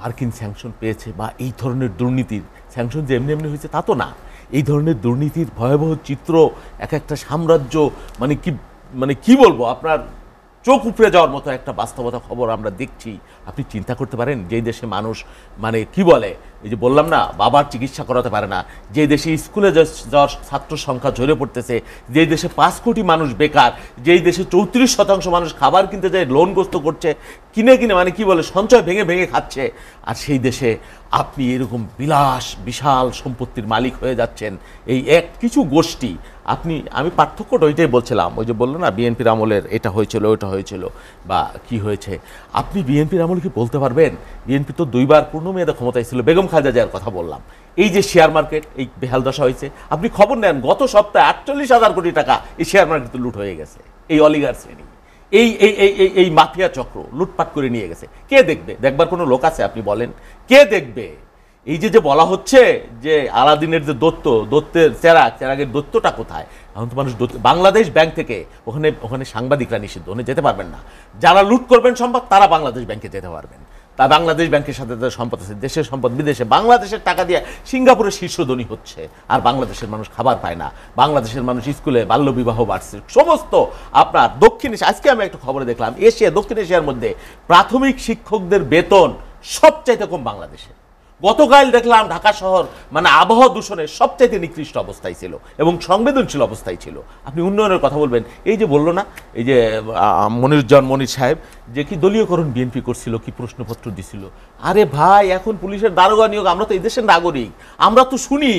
মার্কিন স্যাংশন পেয়েছে, বা এই ধরনের দুর্নীতির স্যাংশন যে এমনি এমনি হয়েছে তা তো না। এই ধরনের দুর্নীতির ভয়াবহ চিত্র, এক একটা সাম্রাজ্য, মানে কি বলবো, আপনার চোখ উপড়ে যাওয়ার মতো একটা বাস্তবতা খবর আমরা দেখছি। আপনি চিন্তা করতে পারেন যেই দেশে মানুষ মানে কি বলে, এই যে বললাম না, বাবার চিকিৎসা করাতে পারে না, যে দেশে স্কুলে যাওয়ার ছাত্র সংখ্যা ঝরে পড়তেছে, যেই দেশে 5 কোটি মানুষ বেকার, যেই দেশে 34% মানুষ খাবার কিনতে যায় লোনগ্রস্ত করছে, কিনে মানে কি বলে সঞ্চয় ভেঙে ভেঙে খাচ্ছে, আর সেই দেশে আপনি এরকম বিশাল সম্পত্তির মালিক হয়ে যাচ্ছেন এই কিছু গোষ্ঠী। আমি পার্থক্যটা ওইটাই বলছিলাম, ওই যে বললো না বিএনপির আমলের এটা হয়েছিল ওটা হয়েছিল বা কি হয়েছে, আপনি বিএনপির আমলে কি বলতে পারবেন? বিএনপি তো 2বার পূর্ণমেয়াদে ক্ষমতায় ছিল, বেগম খালেদা জিয়ার কথা বললাম। এই যে শেয়ার মার্কেট এই বেহাল দশা হয়েছে, আপনি খবর নেন গত সপ্তাহে 48,000 কোটি টাকা এই শেয়ার মার্কেটে লুট হয়ে গেছে। এই অলিগার শ্রেণী, এই মাফিয়া চক্র লুটপাট করে নিয়ে গেছে। কে দেখবে? দেখবার কোনো লোক আছে? আপনি বলেন, কে দেখবে? এই যে বলা হচ্ছে যে আলাদিনের যে দত্তের চেরাগের দত্তটা কোথায়? এখন তো মানুষ বাংলাদেশ ব্যাংক থেকে ওখানে সাংবাদিকরা নিষিদ্ধ, ওখানে যেতে পারবেন না। যারা লুট করবেন সম্পদ তারা বাংলাদেশ ব্যাংকে যেতে পারবেন। তা বাংলাদেশ ব্যাংকের সাথে তাদের সম্পদ আছে, দেশের সম্পদ বিদেশে, বাংলাদেশের টাকা দিয়ে সিঙ্গাপুরের শীর্ষধনী হচ্ছে, আর বাংলাদেশের মানুষ খাবার পায় না। বাংলাদেশের মানুষ স্কুলে বাল্যবিবাহ বাড়ছে, সমস্ত আপনার দক্ষিণ এশিয়া। আজকে আমি একটা খবরে দেখলাম, দক্ষিণ এশিয়ার মধ্যে প্রাথমিক শিক্ষকদের বেতন সবচাইতে কম বাংলাদেশে। গতকাল দেখলাম ঢাকা শহর মানে আবহাওয়া দূষণের সবচাইতে নিকৃষ্ট অবস্থায় ছিল এবং সংবেদনশীল অবস্থায় ছিল। আপনি উন্নয়নের কথা বলবেন, এই যে বললো না, এই যে মনির সাহেব যে কি দলীয়করণ বিএনপি করছিল, কি প্রশ্নপত্র দিছিল। আরে ভাই, এখন পুলিশের দারোগা নিয়োগ, আমরা তো এই দেশের নাগরিক, আমরা তো শুনি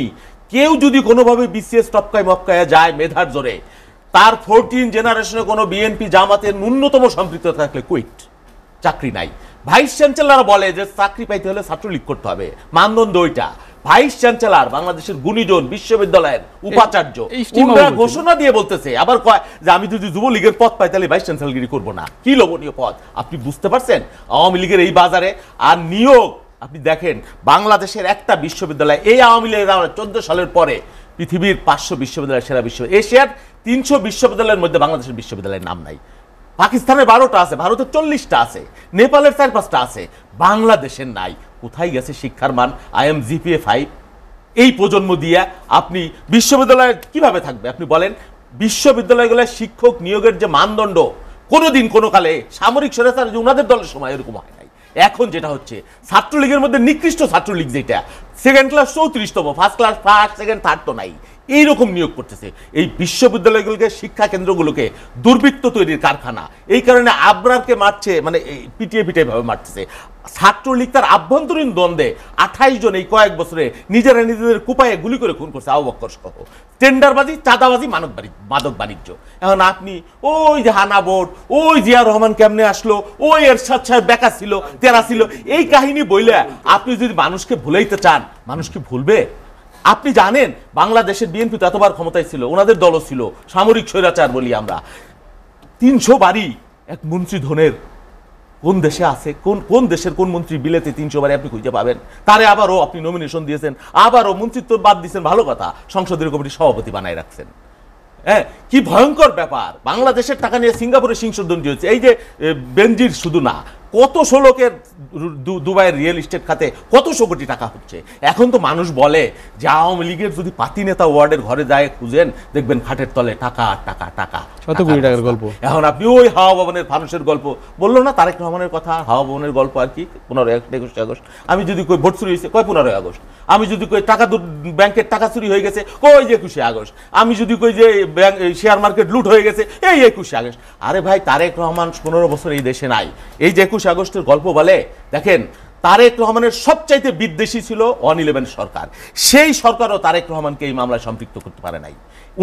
কেউ যদি কোনোভাবে বিসিএস টপকায় মপকায় যায় মেধার জোরে, তার 14 জেনারেশনে কোনো বিএনপি জামাতের ন্যূনতম সম্পৃক্ত থাকলে কুইট, চাকরি নাই। ভাইস চ্যান্সেলর বলে যে চাকরি পাইতে হলে ছাত্রলীগ করতে হবে, মানদণ্ড ওইটা। ভাইস চ্যান্সেলর বাংলাদেশের গুণীজন বিশ্ববিদ্যালয়ের উপাচার্য ঘোষণা দিয়ে বলতেছে, আবার কয় যে আমি যদি যুবলীগের পদ পাই তাহলে ভাইস চ্যান্সেলগিরি করবো না। কি লোভনীয় পদ! আপনি বুঝতে পারছেন আওয়ামী লীগের এই বাজারে আর নিয়োগ? আপনি দেখেন বাংলাদেশের একটা বিশ্ববিদ্যালয় এই আওয়ামী লীগের 14 সালের পরে পৃথিবীর 500 বিশ্ববিদ্যালয়ের সেরা বিশ্ববিদ্যালয়, এশিয়ার 300 বিশ্ববিদ্যালয়ের মধ্যে বাংলাদেশের বিশ্ববিদ্যালয়ের নাম নাই। পাকিস্তানের 12টা আছে, ভারতের 40টা আছে, নেপালের 4-5টা আছে, বাংলাদেশের নাই। কোথায় গেছে শিক্ষার মান? IMGPA 5 এই প্রজন্ম দিয়ে আপনি বিশ্ববিদ্যালয়ে কিভাবে থাকবে? আপনি বলেন, বিশ্ববিদ্যালয়গুলোর শিক্ষক নিয়োগের যে মানদণ্ড কোনোদিন কোনো কালে সামরিক স্বৈরাচার যে উনাদের দলের সময় এরকম হয় নাই। এখন যেটা হচ্ছে ছাত্রলীগের মধ্যে নিকৃষ্ট ছাত্রলীগ যেটা সেকেন্ড ক্লাস 34তম, first class first second third তো নাই, এইরকম নিয়োগ করতেছে। এই বিশ্ববিদ্যালয়গুলোকে, শিক্ষা কেন্দ্রগুলোকে দুর্বৃত্ত তৈরির কারখানা। এই কারণে আবরারকে মারছে, মানে পিটিয়ে পিটিয়ে ভাবে মারতেছে। ছাত্রলীগ তার আভ্যন্তরীণ দ্বন্দ্বে 28 জন এই কয়েক বছরে নিজেরা নিজেদের কুপায়ে গুলি করে খুন করছে, আবু বকর সহ। টেন্ডারবাজি, চাঁদাবাজি, মাদক বাণিজ্য। এখন আপনি ওই যে হানা বোর্ড, ওই জিয়া রহমান কেমনে আসলো, ওই এরশাদ সাহেব বেকা ছিল, তেরা ছিল, এই কাহিনী বইলে আপনি যদি মানুষকে ভুলাইতে চান, মানুষ কি ভুলবে? আপনি জানেন বাংলাদেশের বিএনপি তো এতবার ক্ষমতায় ছিল, ওনাদের দলও ছিল সামরিক স্বৈরাচার বলি আমরা। 300 বাড়ি এক মন্ত্রী ধনের কোন দেশে আছে? কোন দেশের কোন মন্ত্রী বিলেতে 300 বাড়ি আপনি খুঁজে পাবেন? তারে আবারও আপনি নমিনেশন দিয়েছেন, আবারও মন্ত্রিত্ব বাদ দিয়েছেন, ভালো কথা, সংসদীয় কমিটির সভাপতি বানায় রাখছেন। হ্যাঁ, কি ভয়ঙ্কর ব্যাপার। বাংলাদেশের টাকা নিয়ে সিঙ্গাপুরে সিংসদণ্ডী হয়েছে। এই যে বেনজির শুধু না, কতশো লোকের দুবাইয়ের রিয়েল এস্টেট খাতে কতশো কোটি টাকা হচ্ছে। এখন তো মানুষ বলে যে আওয়ামী লীগের যদি পাতি নেতা ওয়ার্ডের ঘরে যায় খুঁজেন, দেখবেন খাটের তলে টাকা টাকা টাকা, কত কোটি টাকার গল্প। এখন আপনি ওই হাওয়া ভবনের ফানুসের গল্প বললো না তারেক রহমানের কথা, হাওয়া ভবনের গল্প আর কি 15-21 আগস্ট। আমি যদি কই ভোট চুরি হয়েছে, কয় 15 আগস্ট। আমি যদি কই টাকা ব্যাংকের টাকা চুরি হয়ে গেছে, কই 21 আগস্ট। আমি যদি কই যে শেয়ার মার্কেট লুট হয়ে গেছে, এই 21 আগস্ট। আরে ভাই, তারেক রহমান 15 বছর এই দেশে নাই। এই যে 21 আগস্টের গল্প বলে, দেখেন তারেক রহমানের সবচাইতে বিদ্বেষী ছিল 111 সরকার। সেই সরকারও তারেক রহমানকে এই মামলায় সম্পৃক্ত করতে পারে নাই।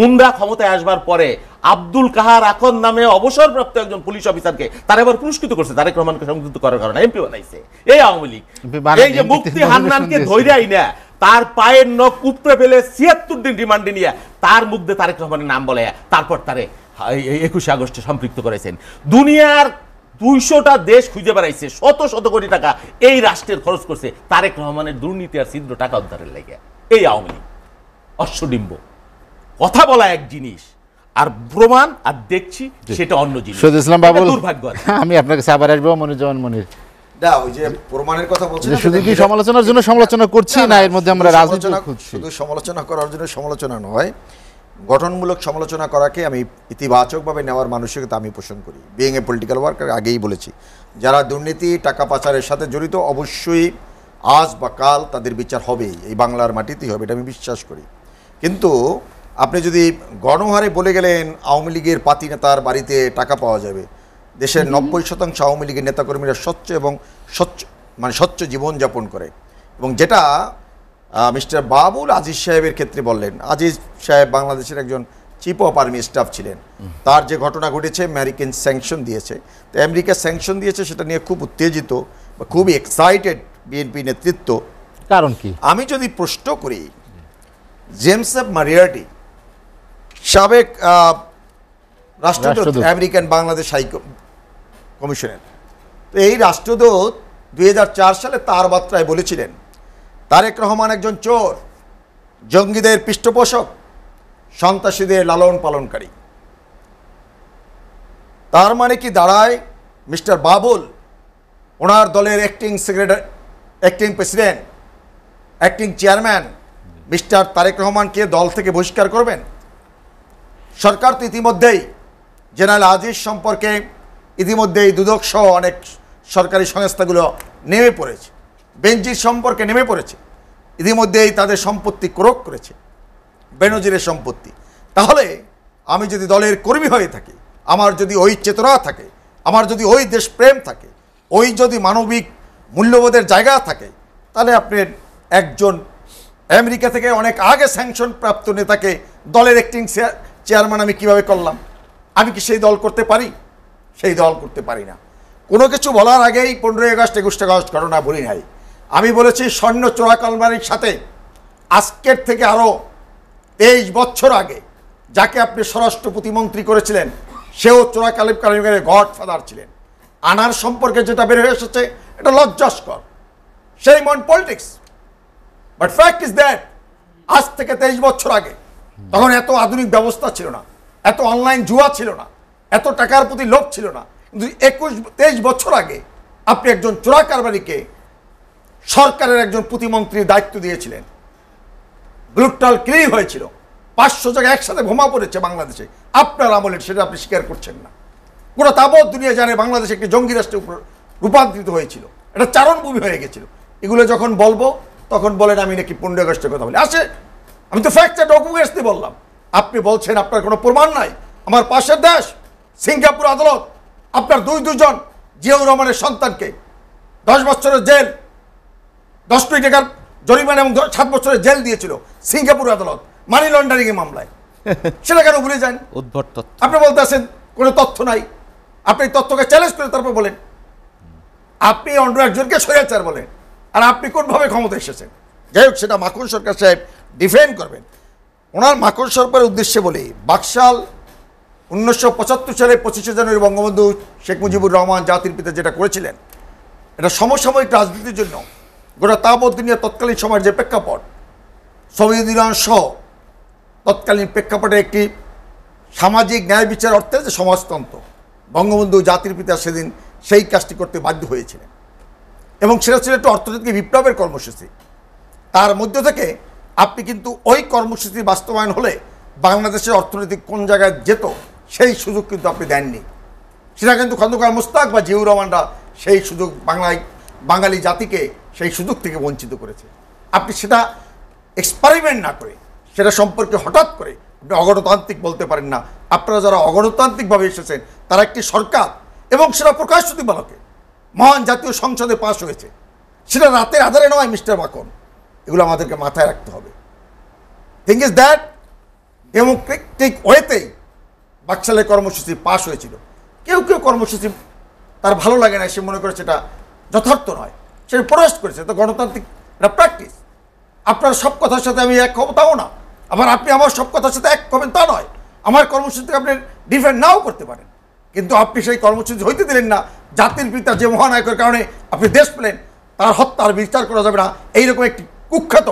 উনরা ক্ষমতায় আসবার পরে আব্দুল কাহার আখন নামে অবসরপ্রাপ্ত একজন পুলিশ অফিসারকে তারা এবার পুরস্কৃত করছে তারেক রহমানকে সংযুক্ত করার কারণে, এমপি বানাইছে এই আওয়ামী লীগ। এই যে মুক্তি হান্নানকে ধৈর্যই না, তার পায়ের নখ উপড়ে ফেলে 76 দিন রিমান্ডে নিয়ে তার মুখ দিয়ে তারেক রহমানের নাম বলে তারপর তারে 21 আগস্টে সম্পৃক্ত করেছেন। দুনিয়ার 200টা দেশ খুঁজে বেড়াইছে, শত শত কোটি টাকা এই রাষ্ট্রের খরচ করছে তারেক রহমানের দুর্নীতি আর ছিদ্র টাকা উদ্ধারের লেগে। এই আওয়ামী লীগ অশ্বডিম্ব। কথা বলা এক জিনিস, আর প্রমাণ আর দেখছি সেটা অন্য জিনিস। শহীদ ইসলাম বাবুল, দুর্ভাগ্য। আমি আপনার কাছে আবার আসবো। মনিরুজ্জামান মনির, না, ওই যে প্রমাণের কথা বলছেন, শুধু কি সমালোচনার জন্য সমালোচনা করছি, না এর মধ্যে আমরা রাজনীতি খুঁজছি? শুধু সমালোচনা করার জন্য সমালোচনা নয়, গঠনমূলক সমালোচনা করাকে আমি ইতিবাচকভাবে নেওয়ার মানসিকতা আমি পোষণ করি। বিইং এ পলিটিক্যাল ওয়ার্কার, আগেই বলেছি, যারা দুর্নীতি টাকা পাচারের সাথে জড়িত অবশ্যই আজ বা কাল তাদের বিচার হবেই, এই বাংলার মাটিতেই হবে, এটা আমি বিশ্বাস করি। কিন্তু আপনি যদি গণহারে বলে গেলেন আওয়ামী লীগের পাতি নেতার বাড়িতে টাকা পাওয়া যাবে, দেশের 90% আওয়ামী লীগের নেতাকর্মীরা স্বচ্ছ জীবনযাপন করে, এবং যেটা মিস্টার বাবুল আজিজ সাহেবের ক্ষেত্রে বললেন, আজিজ সাহেব বাংলাদেশের একজন চিফ অফ আর্মি স্টাফ ছিলেন, তার যে ঘটনা ঘটেছে আমেরিকান স্যাংশন দিয়েছে, তো আমেরিকা স্যাংশন দিয়েছে সেটা নিয়ে খুব উত্তেজিত বা খুবই এক্সাইটেড বিএনপি নেতৃত্ব। কারণ কি? আমি যদি প্রশ্ন করি, জেমস এফ মারিয়ার্টি সাবেক রাষ্ট্রদূত আমেরিকান বাংলাদেশ হাই কমিশনের, তো এই রাষ্ট্রদূত 2004 সালে তার বার্তায় বলেছিলেন তারেক রহমান একজন চোর, জঙ্গিদের পৃষ্ঠপোষক, সন্ত্রাসীদের লালন পালনকারী। তার মানে কি দাঁড়ায়, মিস্টার বাবুল ওনার দলের acting secretary, acting president, acting chairman mister Tarek রহমানকে দল থেকে বহিষ্কার করবেন? সরকার তো ইতিমধ্যেই জেনারেল আজিজ সম্পর্কে ইতিমধ্যেই দুদক সহ অনেক সরকারি সংস্থাগুলো নেমে পড়েছে, বেনজির সম্পর্কে নেমে পড়েছে, ইতিমধ্যেই তাদের সম্পত্তি ক্রোক করেছে, বেনজিরের সম্পত্তি। তাহলে আমি যদি দলের কর্মী হয়ে থাকি, আমার যদি ওই চেতনা থাকে, আমার যদি ওই দেশপ্রেম থাকে, ওই যদি মানবিক মূল্যবোধের জায়গা থাকে, তাহলে আপনার একজন আমেরিকা থেকে অনেক আগে স্যাংশন প্রাপ্ত নেতাকে দলের অ্যাক্টিং চেয়ারম্যান আমি কিভাবে করলাম? আমি কি সেই দল করতে পারি? সেই দল করতে পারি না। কোনো কিছু বলার আগেই 15 আগস্ট 21 আগস্ট ঘটনা বলি নাই। আমি বলেছি স্বর্ণ চোরাকালমারির সাথে আজকের থেকে আরও 23 বছর আগে যাকে আপনি স্বরাষ্ট্র প্রতিমন্ত্রী করেছিলেন, সেও চোরাকালমারির গডফাদার ছিলেন। আনার সম্পর্কে যেটা বের হয়ে এসেছে এটা লজ্জাস্কর, সেই মন politics. But fact is that আজ থেকে 23 বছর আগে, তখন এত আধুনিক ব্যবস্থা ছিল না, এত অনলাইন জুয়া ছিল না, এত টাকার প্রতি লোভ ছিল না, কিন্তু 23 বছর আগে আপনি একজন চোরা কারবারিকে সরকারের একজন প্রতিমন্ত্রীর দায়িত্ব দিয়েছিলেন। ব্রুটাল কিলিং হয়েছিল, 500 জায়গায় একসাথে বোমা পড়েছে বাংলাদেশে, আপনার আমলের, সেটা আপনি স্বীকার করছেন না। পুরো তাবৎ দুনিয়া জানে বাংলাদেশ একটি জঙ্গি রাষ্ট্রে রূপান্তরিত হয়েছিল। এটা চারণভূমি হয়ে গেছিল। এগুলো যখন বলবো তখন বলেন আমি নাকি 15 আগস্টের কথা বলি। আসে, আমি তো ফ্যাক্ট ডকুমেন্টস দিয়ে বললাম। আপনি বলছেন আপনার কোনো প্রমাণ নাই। আমার পাশের দেশ সিঙ্গাপুর আদালত আপনার দুজন জিয়াউর রহমানের সন্তানকে 10 বছরের জেল, 10 কোটি টাকার জরিমানা এবং 7 বছরের জেল দিয়েছিল সিঙ্গাপুর আদালত মানি লন্ডারিং এর মামলায়। সেটা কেন ভুলে যান? উদ্ভট তথ্য। আপনি বলতেছেন কোনো তথ্য নাই। আপনি তথ্যকে চ্যালেঞ্জ করে তারপর বলেন আপনি অন্য একজনকে স্বৈরাচার বলেন, আর আপনি কোনভাবে ক্ষমতা এসেছেন? যাই হোক, সেটা মাখন সরকার সাহেব ডিফেন্ড করবেন। ওনার মাখন সরকারের উদ্দেশ্যে বলি, বাকশাল 1975 সালে 25শে জানুয়ারি বঙ্গবন্ধু শেখ মুজিবুর রহমান জাতির পিতা যেটা করেছিলেন, এটা সমসাময়িক রাজনীতির জন্য গোটা তাবৎ দুনিয়া তৎকালীন সময়ের যে প্রেক্ষাপট, সোভিয়েত ইউনিয়ন সহ তৎকালীন প্রেক্ষাপটে একটি সামাজিক ন্যায় বিচার অর্থে যে সমাজতন্ত্র, বঙ্গবন্ধু জাতির পিতা সেদিন সেই কাজটি করতে বাধ্য হয়েছিলেন এবং সেটা ছিল একটু অর্থনৈতিক বিপ্লবের কর্মসূচি। তার মধ্য থেকে আপনি কিন্তু ওই কর্মসূচি বাস্তবায়ন হলে বাংলাদেশের অর্থনৈতিক কোন জায়গায় যেত সেই সুযোগ কিন্তু আপনি দেননি। সেটা কিন্তু খন্দকার মোস্তাক বা জিয়াউর রহমানরা সেই সুযোগ বাঙালি জাতিকে সেই সুযোগ থেকে বঞ্চিত করেছে। আপনি সেটা এক্সপেরিমেন্ট না করে সেটা সম্পর্কে হঠাৎ করে আপনি অগণতান্ত্রিক বলতে পারেন না। আপনারা যারা অগণতান্ত্রিকভাবে এসেছেন তারা একটি সরকার, এবং সেটা প্রকাশ্য দিবালোকে মহান জাতীয় সংসদে পাশ হয়েছে, সেটা রাতের আধারে নয় মিস্টার মাখন। এগুলো আমাদেরকে মাথায় রাখতে হবে। থিং ইজ দ্যাট ডেমোক্রেটিক ওয়েতেই বাকশালের কর্মসূচি পাশ হয়েছিল। কেউ কেউ কর্মসূচি তার ভালো লাগে না, সে মনে করে সেটা যথার্থ নয়, সে প্রোটেস্ট করেছে। তো গণতান্ত্রিক একটা প্র্যাকটিস। আপনার সব কথার সাথে আমি এক হব তাও না, আবার আপনি আমার সব কথার সাথে এক হবেন তা নয়। আমার কর্মসূচিকে আপনি ডিফেন্ড নাও করতে পারেন, কিন্তু আপনি সেই কর্মসূচি হইতে দিলেন না। জাতির পিতা যে মহানায়কের কারণে আপনি দেশ পেলেন, তার হত্যার বিচার করা যাবে না, এইরকম একটি কুখ্যাত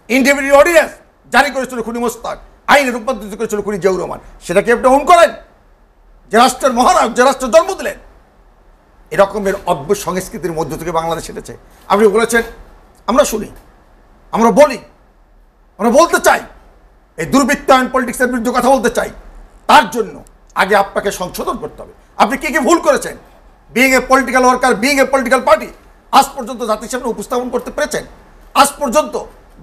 ইন্ডিভিজুয়াল অর্ডিন্যান্স জারি করেছিল খুনি মোস্তাক, আইনে রূপান্তরিত করেছিল খুনি জিয়াউর রহমান। সেটাকে আপনি অন করেন যে রাষ্ট্রের মহানায়ক, যে রাষ্ট্রের জন্ম দিলেন। এরকমের অদ্ভুত সংস্কৃতির মধ্য থেকে বাংলাদেশ এসেছে। আপনি বলেছেন, আমরা শুনি, আমরা বলি, আমরা বলতে চাই, এই দুর্বৃত্তায়ন পলিটিক্সের বিরুদ্ধে কথা বলতে চাই। তার জন্য আগে আপনাকে সংশোধন করতে হবে। আপনি কি কি ভুল করেছেন? Being a political worker, being a political party, আজ পর্যন্ত জাতির সামনে উপস্থাপন করতে পেরেছেন? আজ পর্যন্ত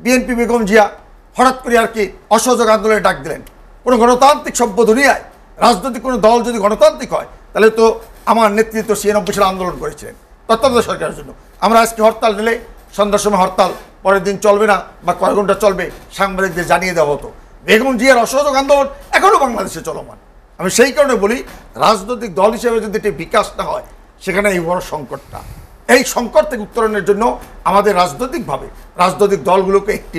বিএনপি বেগম জিয়া হঠাৎ করে আর কি অসহযোগ আন্দোলনে ডাক দিলেন? কোনো গণতান্ত্রিক সভ্য দুনিয়ায় রাজনৈতিক কোনো দল যদি গণতান্ত্রিক হয় তাহলে তো আমার নেতৃত্ব 96 সালে আন্দোলন করেছিলেন তত্ত্বাবধায়ক সরকারের জন্য। আমরা আজকে হরতাল দিলে সন্ধ্যার সময় হরতাল, পরের দিন চলবে না বা কয়েক ঘন্টা চলবে, সাংবাদিকদের জানিয়ে দেওয়া হতো। বেগম জিয়ার অসহযোগ আন্দোলন এখনও বাংলাদেশে চলমান। আমি সেই কারণে বলি, রাজনৈতিক দল হিসেবে যদি এটি বিকাশ না হয়, সেখানে এই বড় সংকটটা, এই সংকট থেকে উত্তরণের জন্য আমাদের রাজনৈতিকভাবে রাজনৈতিক দলগুলোকে একটি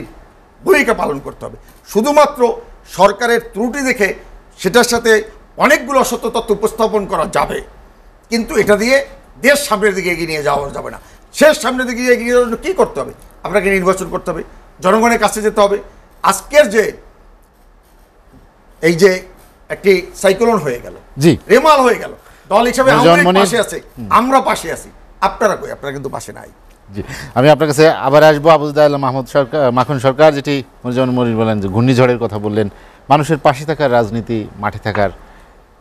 ভূমিকা পালন করতে হবে। শুধুমাত্র সরকারের ত্রুটি দেখে সেটার সাথে অনেকগুলো অসত্য তথ্য উপস্থাপন করা যাবে, কিন্তু এটা দিয়ে দেশ সামনের দিকে এগিয়ে নিয়ে যাওয়া যাবে না। শেষ সামনের দিকে এগিয়ে যাওয়ার জন্য কী করতে হবে? আপনাকে নির্বাচন করতে হবে, জনগণের কাছে যেতে হবে। আজকের যে এই যে একটি সাইক্লোন হয়ে গেল, জি, রেমাল হয়ে গেল, দল হিসাবে পাশে আছে, আমরা পাশে আছি, আপনারা কই? আপনারা কিন্তু পাশে নাই। জি, আমি আপনার কাছে আবার আসবো। আবুজাহ মাহমুদ সরকার, মাখন সরকার, যেটি মনিরুজ্জামান মনির বলেন যে ঘূর্ণিঝড়ের কথা বললেন, মানুষের পাশে থাকার রাজনীতি, মাঠে থাকার,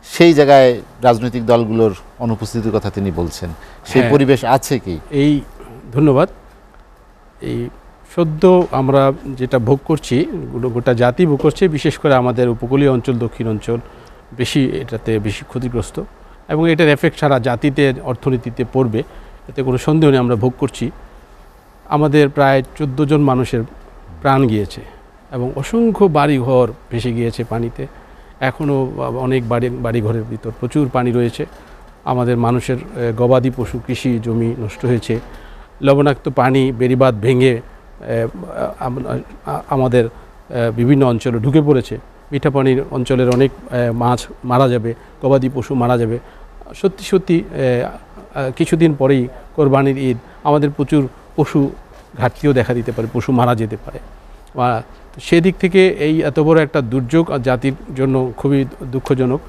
সেই জায়গায় রাজনৈতিক দলগুলোর অনুপস্থিতির কথা তিনি বলছেন। সেই পরিবেশ আছে কি? এই ধন্যবাদ। এই সদ্য আমরা যেটা ভোগ করছি, গোটা জাতি ভোগ করছে, বিশেষ করে আমাদের উপকূলীয় অঞ্চল, দক্ষিণ অঞ্চল এটাতে বেশি ক্ষতিগ্রস্ত, এবং এটার এফেক্ট সারা জাতিতে, অর্থনীতিতে পড়বে, এতে কোনো সন্দেহ নেই। আমরা ভোগ করছি। আমাদের প্রায় 14 জন মানুষের প্রাণ গিয়েছে এবং অসংখ্য বাড়িঘর ভেসে গিয়েছে পানিতে। এখনও অনেক বাড়িঘরের ভিতর প্রচুর পানি রয়েছে। আমাদের মানুষের গবাদি পশু, কৃষি জমি নষ্ট হয়েছে। লবণাক্ত পানি বেড়িবাঁধ ভেঙে আমাদের বিভিন্ন অঞ্চলে ঢুকে পড়েছে। মিঠা পানির অঞ্চলের অনেক মাছ মারা যাবে, গবাদি পশু মারা যাবে। সত্যি সত্যি কিছুদিন পরেই কোরবানির ঈদ, আমাদের প্রচুর পশু ঘাটতিও দেখা দিতে পারে, পশু মারা যেতে পারে। সেদিক থেকে এই এত বড় একটা দুর্যোগ জাতির জন্য খুবই দুঃখজনক।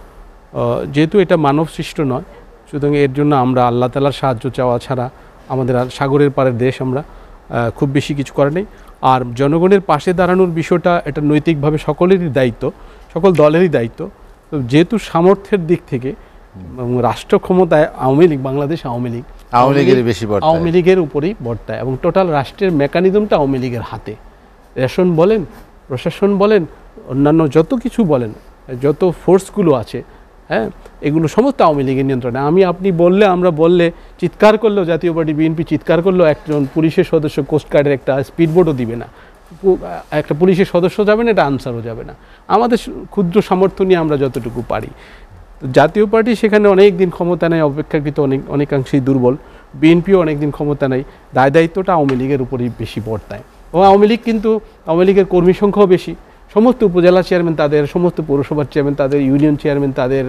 যেহেতু এটা মানব সৃষ্ট নয়, সুতরাং এর জন্য আমরা আল্লাহ তাআলার সাহায্য চাওয়া ছাড়া, আমাদের আর সাগরের পাড়ের দেশ, আমরা খুব বেশি কিছু করার নেই। আর জনগণের পাশে দাঁড়ানোর বিষয়টা, এটা নৈতিকভাবে সকলেরই দায়িত্ব, সকল দলেরই দায়িত্ব। তো যেহেতু সামর্থ্যের দিক থেকে রাষ্ট্র ক্ষমতায় আওয়ামী লীগ, বাংলাদেশ আওয়ামী লীগ, আওয়ামী লীগের বেশি বর্তায়। আওয়ামী লীগের উপরেই বর্তায় এবং টোটাল রাষ্ট্রের মেকানিজমটা আওয়ামী লীগের হাতে। রেশন বলেন, প্রশাসন বলেন, অন্যান্য যত কিছু বলেন, যত ফোর্সগুলো আছে, হ্যাঁ, এগুলো সমস্ত আওয়ামী লীগের নিয়ন্ত্রণে। আপনি বললে, আমরা বললে, চিৎকার করলেও জাতীয় পার্টি বিএনপি চিৎকার করলেও একজন পুলিশের সদস্য কোস্টগার্ডের একটা স্পিডবোটও দিবে না, একটা পুলিশের সদস্য যাবে না, এটা আনসারও যাবে না। আমাদের ক্ষুদ্র সামর্থ্য নিয়ে আমরা যতটুকু পারি। জাতীয় পার্টি সেখানে অনেক দিন ক্ষমতা নেয়, অপেক্ষাকৃত অনেকাংশেই দুর্বল। বিএনপিও অনেক দিন ক্ষমতা নেয়, দায়িত্বটা আওয়ামী লীগের উপরেই বেশি বর্তায়। ও আওয়ামী লীগ কিন্তু আওয়ামী লীগের কর্মী সংখ্যাও বেশি, সমস্ত উপজেলা চেয়ারম্যান তাদের, সমস্ত পৌরসভার চেয়ারম্যান তাদের, ইউনিয়ন চেয়ারম্যান তাদের,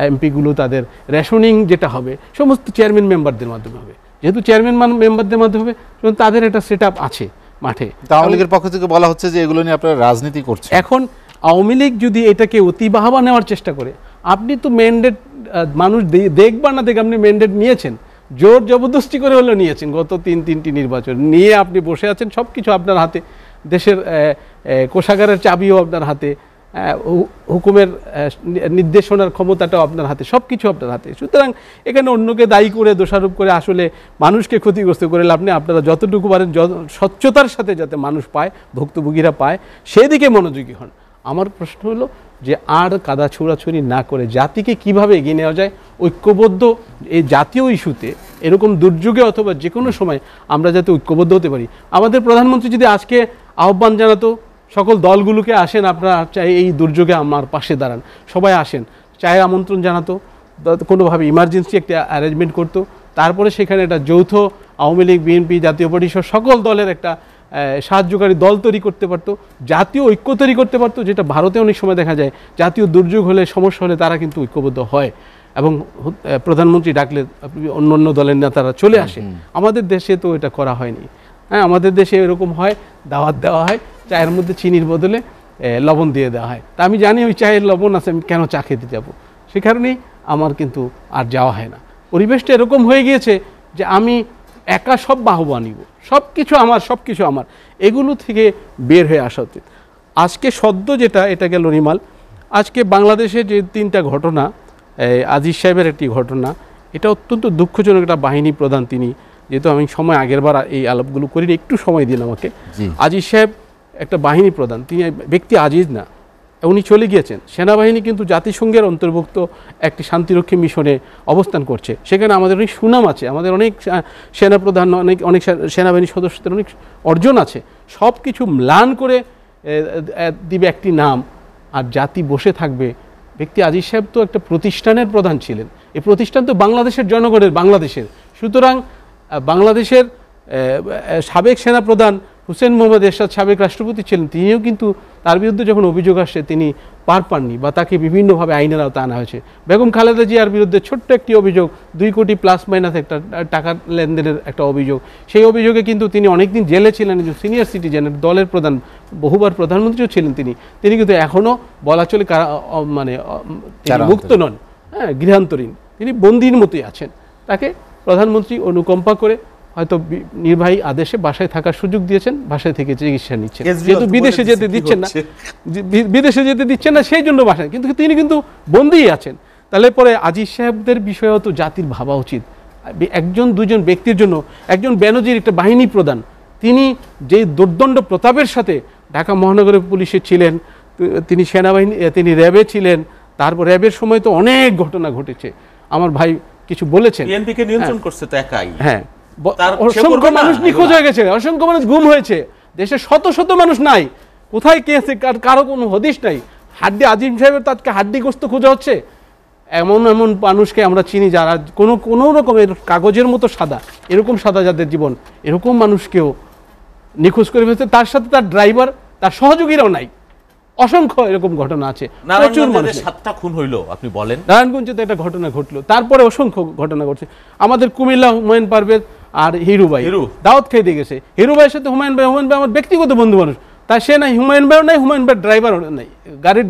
এমপিগুলো তাদের, রেশনিং যেটা হবে সমস্ত চেয়ারম্যান মেম্বারদের মাধ্যমে হবে। যেহেতু চেয়ারম্যান মেম্বারদের মাধ্যমে হবে, তাদের একটা সেট আপ আছে মাঠে। আওয়ামী লীগের পক্ষ থেকে বলা হচ্ছে যে এগুলো নিয়ে আপনারা রাজনীতি করছেন। এখন আওয়ামী লীগ যদি এটাকে অতি বাহাবা নেওয়ার চেষ্টা করে, আপনি তো ম্যান্ডেট, মানুষ দেখবা না দেখ, আপনি ম্যান্ডেট নিয়েছেন, জোর জবরদস্তি করে হলেও নিয়েছেন। গত তিনটি নির্বাচন নিয়ে আপনি বসে আছেন, সব কিছু আপনার হাতে, দেশের কোষাগারের চাবিও আপনার হাতে, হুকুমের নির্দেশনার ক্ষমতাটাও আপনার হাতে, সব কিছু আপনার হাতে। সুতরাং এখানে অন্যকে দায়ী করে, দোষারোপ করে আসলে মানুষকে ক্ষতিগ্রস্ত করে লাভ নেই। আপনারা যতটুকু পারেন স্বচ্ছতার সাথে যাতে মানুষ পায়, ভুক্তভোগীরা পায়, সেদিকে মনোযোগী হন। আমার প্রশ্ন হলো যে আর কাদা ছোড়াছুড়ি না করে জাতিকে কিভাবে এগিয়ে নেওয়া যায়, ঐক্যবদ্ধ এই জাতীয় ইস্যুতে, এরকম দুর্যোগে অথবা যে কোনো সময় আমরা যাতে ঐক্যবদ্ধ হতে পারি। আমাদের প্রধানমন্ত্রী যদি আজকে আহ্বান জানাতো সকল দলগুলোকে, আসেন আপনারা চাই এই দুর্যোগে আমার পাশে দাঁড়ান, সবাই আসেন, চাই আমন্ত্রণ জানাতো, কোনোভাবে ইমার্জেন্সি একটা অ্যারেঞ্জমেন্ট করতো, তারপরে সেখানে একটা যৌথ আওয়ামী লীগ, বিএনপি, জাতীয় পার্টি সহ সকল দলের একটা সাহায্যকারী দল তৈরি করতে পারতো, জাতীয় ঐক্য তৈরি করতে পারতো, যেটা ভারতে অনেক সময় দেখা যায় জাতীয় দুর্যোগ হলে, সমস্যা হলে তারা কিন্তু ঐক্যবদ্ধ হয় এবং প্রধানমন্ত্রী ডাকলে অন্য দলের নেতারা চলে আসে। আমাদের দেশে তো এটা করা হয়নি। হ্যাঁ, আমাদের দেশে এরকম হয়, দাওয়াত দেওয়া হয়, চায়ের মধ্যে চিনির বদলে লবণ দিয়ে দেওয়া হয়। তা আমি জানি ওই চায়ের লবণ আছে, আমি কেন চা খেতে যাবো? সে কারণেই আমার কিন্তু আর যাওয়া হয় না। পরিবেশটা এরকম হয়ে গিয়েছে যে আমি একা সব বাহবা নিব, সব কিছু আমার, এগুলো থেকে বের হয়ে আসা উচিত। আজকে সদ্য যেটা, এটা গেল রিমাল, আজকে বাংলাদেশে যে 3টা ঘটনা, আজিজ সাহেবের একটি ঘটনা, এটা অত্যন্ত দুঃখজনক। একটা বাহিনী প্রধান তিনি, যেহেতু আমি সময় আগেরবার এই আলাপগুলো করিনি, একটু সময় দিন আমাকে। আজিজ সাহেব একটা বাহিনী প্রধান, তিনি ব্যক্তি আজিজ না, উনি চলে গিয়েছেন। সেনাবাহিনী কিন্তু জাতিসংঘের অন্তর্ভুক্ত একটি শান্তিরক্ষী মিশনে অবস্থান করছে, সেখানে আমাদের অনেক সুনাম আছে, আমাদের অনেক সেনাপ্রধান, অনেক সেনাবাহিনী সদস্যদের অনেক অর্জন আছে। সব কিছু ম্লান করে দিবে একটি নাম, আর জাতি বসে থাকবে। ব্যক্তি আজিজ সাহেব তো একটা প্রতিষ্ঠানের প্রধান ছিলেন, এই প্রতিষ্ঠান তো বাংলাদেশের জনগণের, বাংলাদেশের। সুতরাং বাংলাদেশের সাবেক সেনাপ্রধান হুসেন মোহাম্মদ এরশাদ সাবেক রাষ্ট্রপতি ছিলেন, তিনিও কিন্তু তার বিরুদ্ধে যখন অভিযোগ আসছে তিনি পার পাননি, বা তাকে বিভিন্নভাবে আইনের আওতায় আনা হয়েছে। বেগম খালেদা জিয়ার বিরুদ্ধে ছোট্ট একটি অভিযোগ, 2 কোটি প্লাস মাইনাস একটা টাকার লেনদেনের একটা অভিযোগ, সেই অভিযোগে কিন্তু তিনি অনেকদিন জেলে ছিলেন, সিনিয়র সিটিজেনের দলের প্রধান, বহুবার প্রধানমন্ত্রীও ছিলেন তিনি কিন্তু এখনও বলা চলে মানে মুক্ত নন, হ্যাঁ, গৃহান্তরীণ, তিনি বন্দির মতোই আছেন। তাকে প্রধানমন্ত্রী অনুকম্পা করে হয়তো নির্বাহী আদেশে বাসায় থাকার সুযোগ দিয়েছেন, বাসায় থেকে চিকিৎসা নিচ্ছেন, যেহেতু বিদেশে যেতে দিচ্ছেন না, সেই জন্য বাসায়, কিন্তু তিনি কিন্তু বন্দিই আছেন। তাহলে পরে আজিজ সাহেবদের বিষয়েও তো জাতির ভাবা উচিত। একজন দুজন ব্যক্তির জন্য, একজন বেনজির একটা বাহিনী প্রধান, তিনি যে দুর্দণ্ড প্রতাপের সাথে ঢাকা মহানগরের পুলিশে ছিলেন, তিনি সেনাবাহিনী, তিনি র্যাবে ছিলেন, তারপর র্যাবের সময় তো অনেক ঘটনা ঘটেছে। আমার ভাই কিছু বলেছেন, বিএনপিকে নিয়ন্ত্রণ করছে তো একাই, হ্যাঁ, অসংখ্য মানুষ নিখোঁজ হয়ে গেছে, অসংখ্য মানুষ গুম হয়েছে, দেশে শত শত মানুষ নাই, কোথায় কে আছে কারো কোনো হদিশ নাই। হাড্ডি আজিম সাহেবের তাকে হাড্ডিগ্রস্ত খোঁজা হচ্ছে। এমন মানুষকে আমরা চিনি যারা কোনো রকমের কাগজের মতো সাদা, এরকম সাদা যাদের জীবন, এরকম মানুষকেও নিখোঁজ করে ফেলছে, তার সাথে তার ড্রাইভার, তার সহযোগীরাও নাই। অসংখ্য এরকম ঘটনা আছে। প্রচুর মানুষ, 7টা খুন হইলো আপনি বলেন, নারায়ণগঞ্জে তো একটা ঘটনা ঘটলো, তারপরে অসংখ্য ঘটনা ঘটছে। আমাদের কুমিল্লা হুমায়ুন পারভেজ আর হিরু ভাই দাওয়াত খেয়ে দিয়ে গেছে, হিরু ভাইয়ের সাথে হুমায়ুন ভাই আমার ব্যক্তিগত বন্ধু মানুষ, তা সে নাই, হুমায়ুন ভাইও নাই, হুমায়ুন ভাইয়ের ড্রাইভার নাই, গাড়ির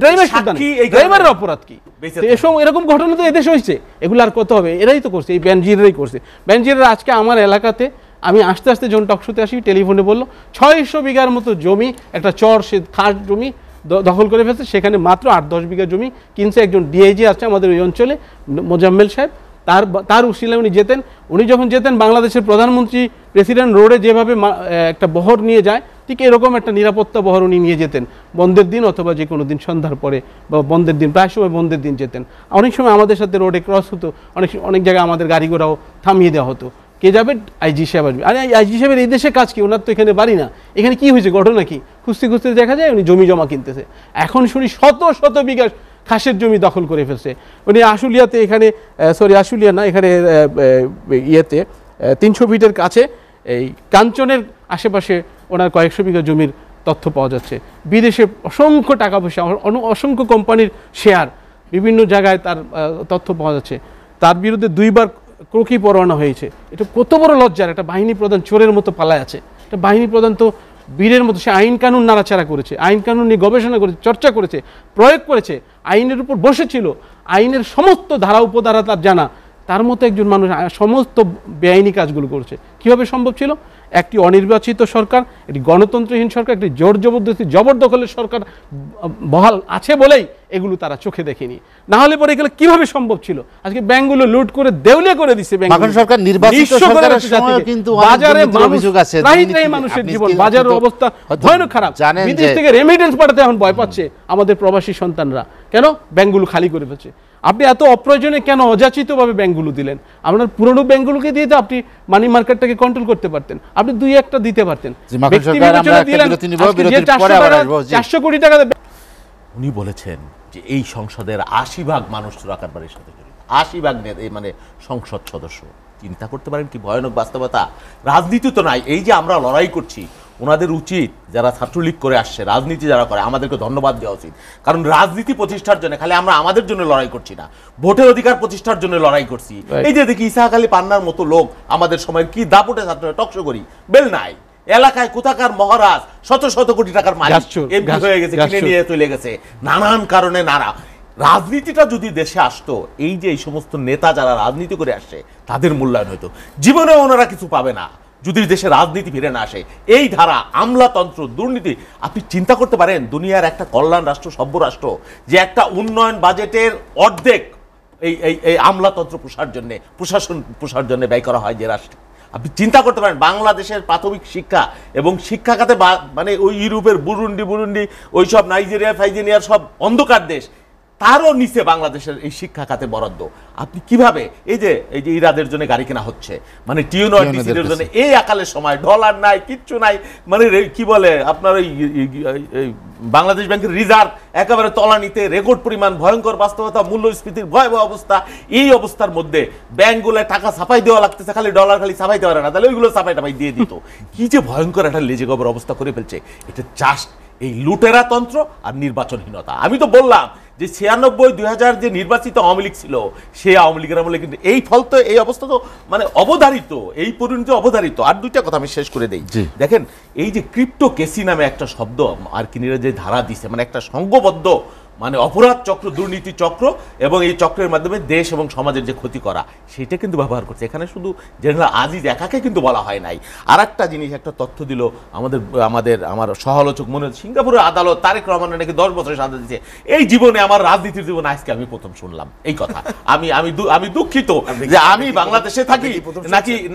ড্রাইভারের অপরাধ কি? এরকম ঘটনা তো এদেশে হয়েছে, এগুলো আর কত হবে? এরাই তো করছে, এই বেনজিরাই করছে। বেনজিরা আজকে আমার এলাকাতে, আমি আস্তে আস্তে যখন টকশোতে আসি, টেলিফোনে বললো 600 বিঘার মতো জমি, একটা চর, সে খাস জমি দখল করে ফেলছে, সেখানে মাত্র 8-10 বিঘা জমি কিনছে একজন ডিআইজি আছে আমাদের ওই অঞ্চলে, মোজাম্মেল সাহেব, তার উশিলায় উনি যেতেন। উনি যখন যেতেন বাংলাদেশের প্রধানমন্ত্রী প্রেসিডেন্ট রোডে যেভাবে একটা বহর নিয়ে যায়, ঠিক এরকম একটা নিরাপত্তা বহর উনি নিয়ে যেতেন বন্ধের দিন অথবা যে কোনো দিন সন্ধ্যার পরে বা বন্ধের দিন, প্রায় সময় বন্ধের দিন যেতেন। অনেক সময় আমাদের সাথে রোডে ক্রস হতো, অনেক জায়গায় আমাদের গাড়ি ঘোড়াও থামিয়ে দেওয়া হতো। কে যাবে? আইজি সাহেব আসবে। আরে আইজি সাহেবের এই দেশে কাজ কি? ওনার তো এখানে বাড়ি না, এখানে কি হয়েছে, ঘটনা কি? খুঁজতে খুঁজতে দেখা যায় উনি জমি জমা কিনতেছে। এখন শুনি শত শত বিঘা খাসের জমি দখল করে ফেলছে উনি আশুলিয়াতে। এখানে আশুলিয়া না, এখানে ইয়েতে 300 ফিটের কাছে এই কাঞ্চনের আশেপাশে ওনার কয়েকশো বিঘা জমির তথ্য পাওয়া যাচ্ছে। বিদেশে অসংখ্য টাকা পয়সা, অসংখ্য কোম্পানির শেয়ার, বিভিন্ন জায়গায় তার তথ্য পাওয়া যাচ্ছে। তার বিরুদ্ধে 2 বার ক্রোকি পরোয়ানা হয়েছে। এটা কত বড় লজ্জার! একটা বাহিনী প্রধান চোরের মতো পালায় আছে। একটা বাহিনী প্রধান তো বীরের মতো, সে আইন কানুন নাড়াচাড়া করেছে, আইন কানুন নিয়ে গবেষণা করেছে, চর্চা করেছে, প্রয়োগ করেছে, আইনের উপর বসেছিল, আইনের সমস্ত ধারা উপধারা তার জানা। তার মতো একজন মানুষ সমস্ত বেআইনি কাজগুলো করছে। কিভাবে সম্ভব ছিল? একটি অনির্বাচিত সরকার, একটি গণতন্ত্রহীন সরকার, একটি জোর জবরদস্তি জবরদখলের সরকার বহাল আছে বলেই এগুলো তারা চোখে দেখেনি। না হলে পরে এগুলো কিভাবে সম্ভব ছিল? আজকে ব্যাংকগুলো লুট করে দেউলিয়া করে দিচ্ছে। সরকার নির্বাচিত সরকারের সময় কিন্তু বাজারে অভিযোগ আছে, মানুষের জীবন, বাজারের অবস্থা ভয়ানক খারাপ। বিদেশ থেকে রেমিটেন্স পাঠাতে এখন ভয় পাচ্ছে আমাদের প্রবাসী সন্তানরা। কেন? ব্যাংকগুলো খালি করে ফেলছে। আপনি এত অপ্রয়োজনে কেন অযাচিতভাবে ব্যাংকগুলো দিলেন? আপনার পুরনো ব্যাংকগুলোকে দিয়ে তো আপনি মানি মার্কেটটাকে কন্ট্রোল করতে পারতেন, আপনি 2-1টা দিতে পারতেন। 400 কোটি টাকা উনি বলেছেন যে এই সংসদের 80% মানুষ চোরাকার বাড়ির সাথে জড়িত, 80% মানে সংসদ সদস্য। চিন্তা করতে পারেন কি ভয়ানক বাস্তবতা। রাজনীতি তো নাই, এই যে আমরা লড়াই করছি, ওনাদের উচিত, যারা ছাত্রলীগ করে আসছে, রাজনীতি যারা করে, আমাদেরকে ধন্যবাদ দেওয়া উচিত। কারণ রাজনীতি প্রতিষ্ঠার জন্য খালি আমরা আমাদের জন্য লড়াই করছি না, ভোটের অধিকার প্রতিষ্ঠার জন্য লড়াই করছি। এই যে দেখি ইসাহাক আলী পান্নার মতো লোক আমাদের সময় কি দাপুটে ছাত্র টকশো করি, বেল নাই এলাকায় কোথাকার মহারাজ শত শত কোটি টাকার মালিক এমপি হয়ে গেছে, কিনে নিয়ে চলে গেছে, নানান কারণে নানা। রাজনীতিটা যদি দেশে আসতো, এই যে এই সমস্ত নেতা যারা রাজনীতি করে আসছে তাদের মূল্যায়ন হতো। জীবনে ওনারা কিছু পাবে না যদি দেশে রাজনীতি ফিরে না আসে। এই ধারা, আমলাতন্ত্র, দুর্নীতি, আপনি চিন্তা করতে পারেন দুনিয়ার একটা কল্যাণ রাষ্ট্র, সভ্য রাষ্ট্র, যে একটা উন্নয়ন বাজেটের অর্ধেক এই আমলাতন্ত্র প্রশাসন পোষার জন্য ব্যয় করা হয় যে রাষ্ট্রে। আপনি চিন্তা করতে পারেন বাংলাদেশের প্রাথমিক শিক্ষা এবং শিক্ষা খাতে মানে ওই ইউরোপের বুরুন্ডি ওইসব নাইজেরিয়ার সব অন্ধকার দেশ, তারও নিচে বাংলাদেশের এই শিক্ষা খাতে বরাদ্দ। আপনি কিভাবে এই যে ইরাদের জন্য গাড়ি কেনা হচ্ছে, মানে টিউনর জন্য এই আকালের সময় ডলার নাই, কিচ্ছু নাই, মানে কি বলে আপনার ওই বাংলাদেশ ব্যাংকের রিজার্ভ একেবারে তলানিতে, রেকর্ড পরিমাণ, ভয়ঙ্কর বাস্তবতা, মূল্যস্ফীতির ভয়াবহ অবস্থা। এই অবস্থার মধ্যে ব্যাংকগুলোয় টাকা ছাপাই দেওয়া লাগতেছে, খালি ডলার খালি ছাপাইতে পারে না, তাহলে ওইগুলো ছাপাই টাপাই দিয়ে দিত। কি যে ভয়ঙ্কর একটা লেজে গবর অবস্থা করে ফেলছে। এটা জাস্ট এই লুটেরা তন্ত্র আর নির্বাচনহীনতা। আমি তো বললাম যে 96-2000 যে নির্বাচিত আওয়ামী লীগ ছিল, সেই আওয়ামী লীগের আমলে কিন্তু এই ফল তো, এই অবস্থা তো মানে অবধারিত, এই পরিণতি অবধারিত। আর 2টা কথা আমি শেষ করে দেই। দেখেন এই যে ক্রিপ্টোকেসি নামে একটা শব্দ আর কিনিরা যে ধারা দিছে, মানে একটা সংঘবদ্ধ মানে অপরাধ চক্র, দুর্নীতি চক্র, এবং এই চক্রের মাধ্যমে দেশ এবং সমাজের যে ক্ষতি করা, সেটা কিন্তু ব্যবহার করছে। এখানে শুধু জেনারেল আজিজ একাকে কিন্তু বলা হয় নাই। আর একটা জিনিস, একটা তথ্য দিল আমার সহালোচক মনে হচ্ছে, সিঙ্গাপুরের আদালত তারেক রহমানের নাকি 10 বছরের সাজা দিচ্ছে। এই জীবনে, আমার রাজনীতির জীবনে আজকে আমি প্রথম শুনলাম এই কথা। আমি দুঃখিত যে আমি বাংলাদেশে থাকি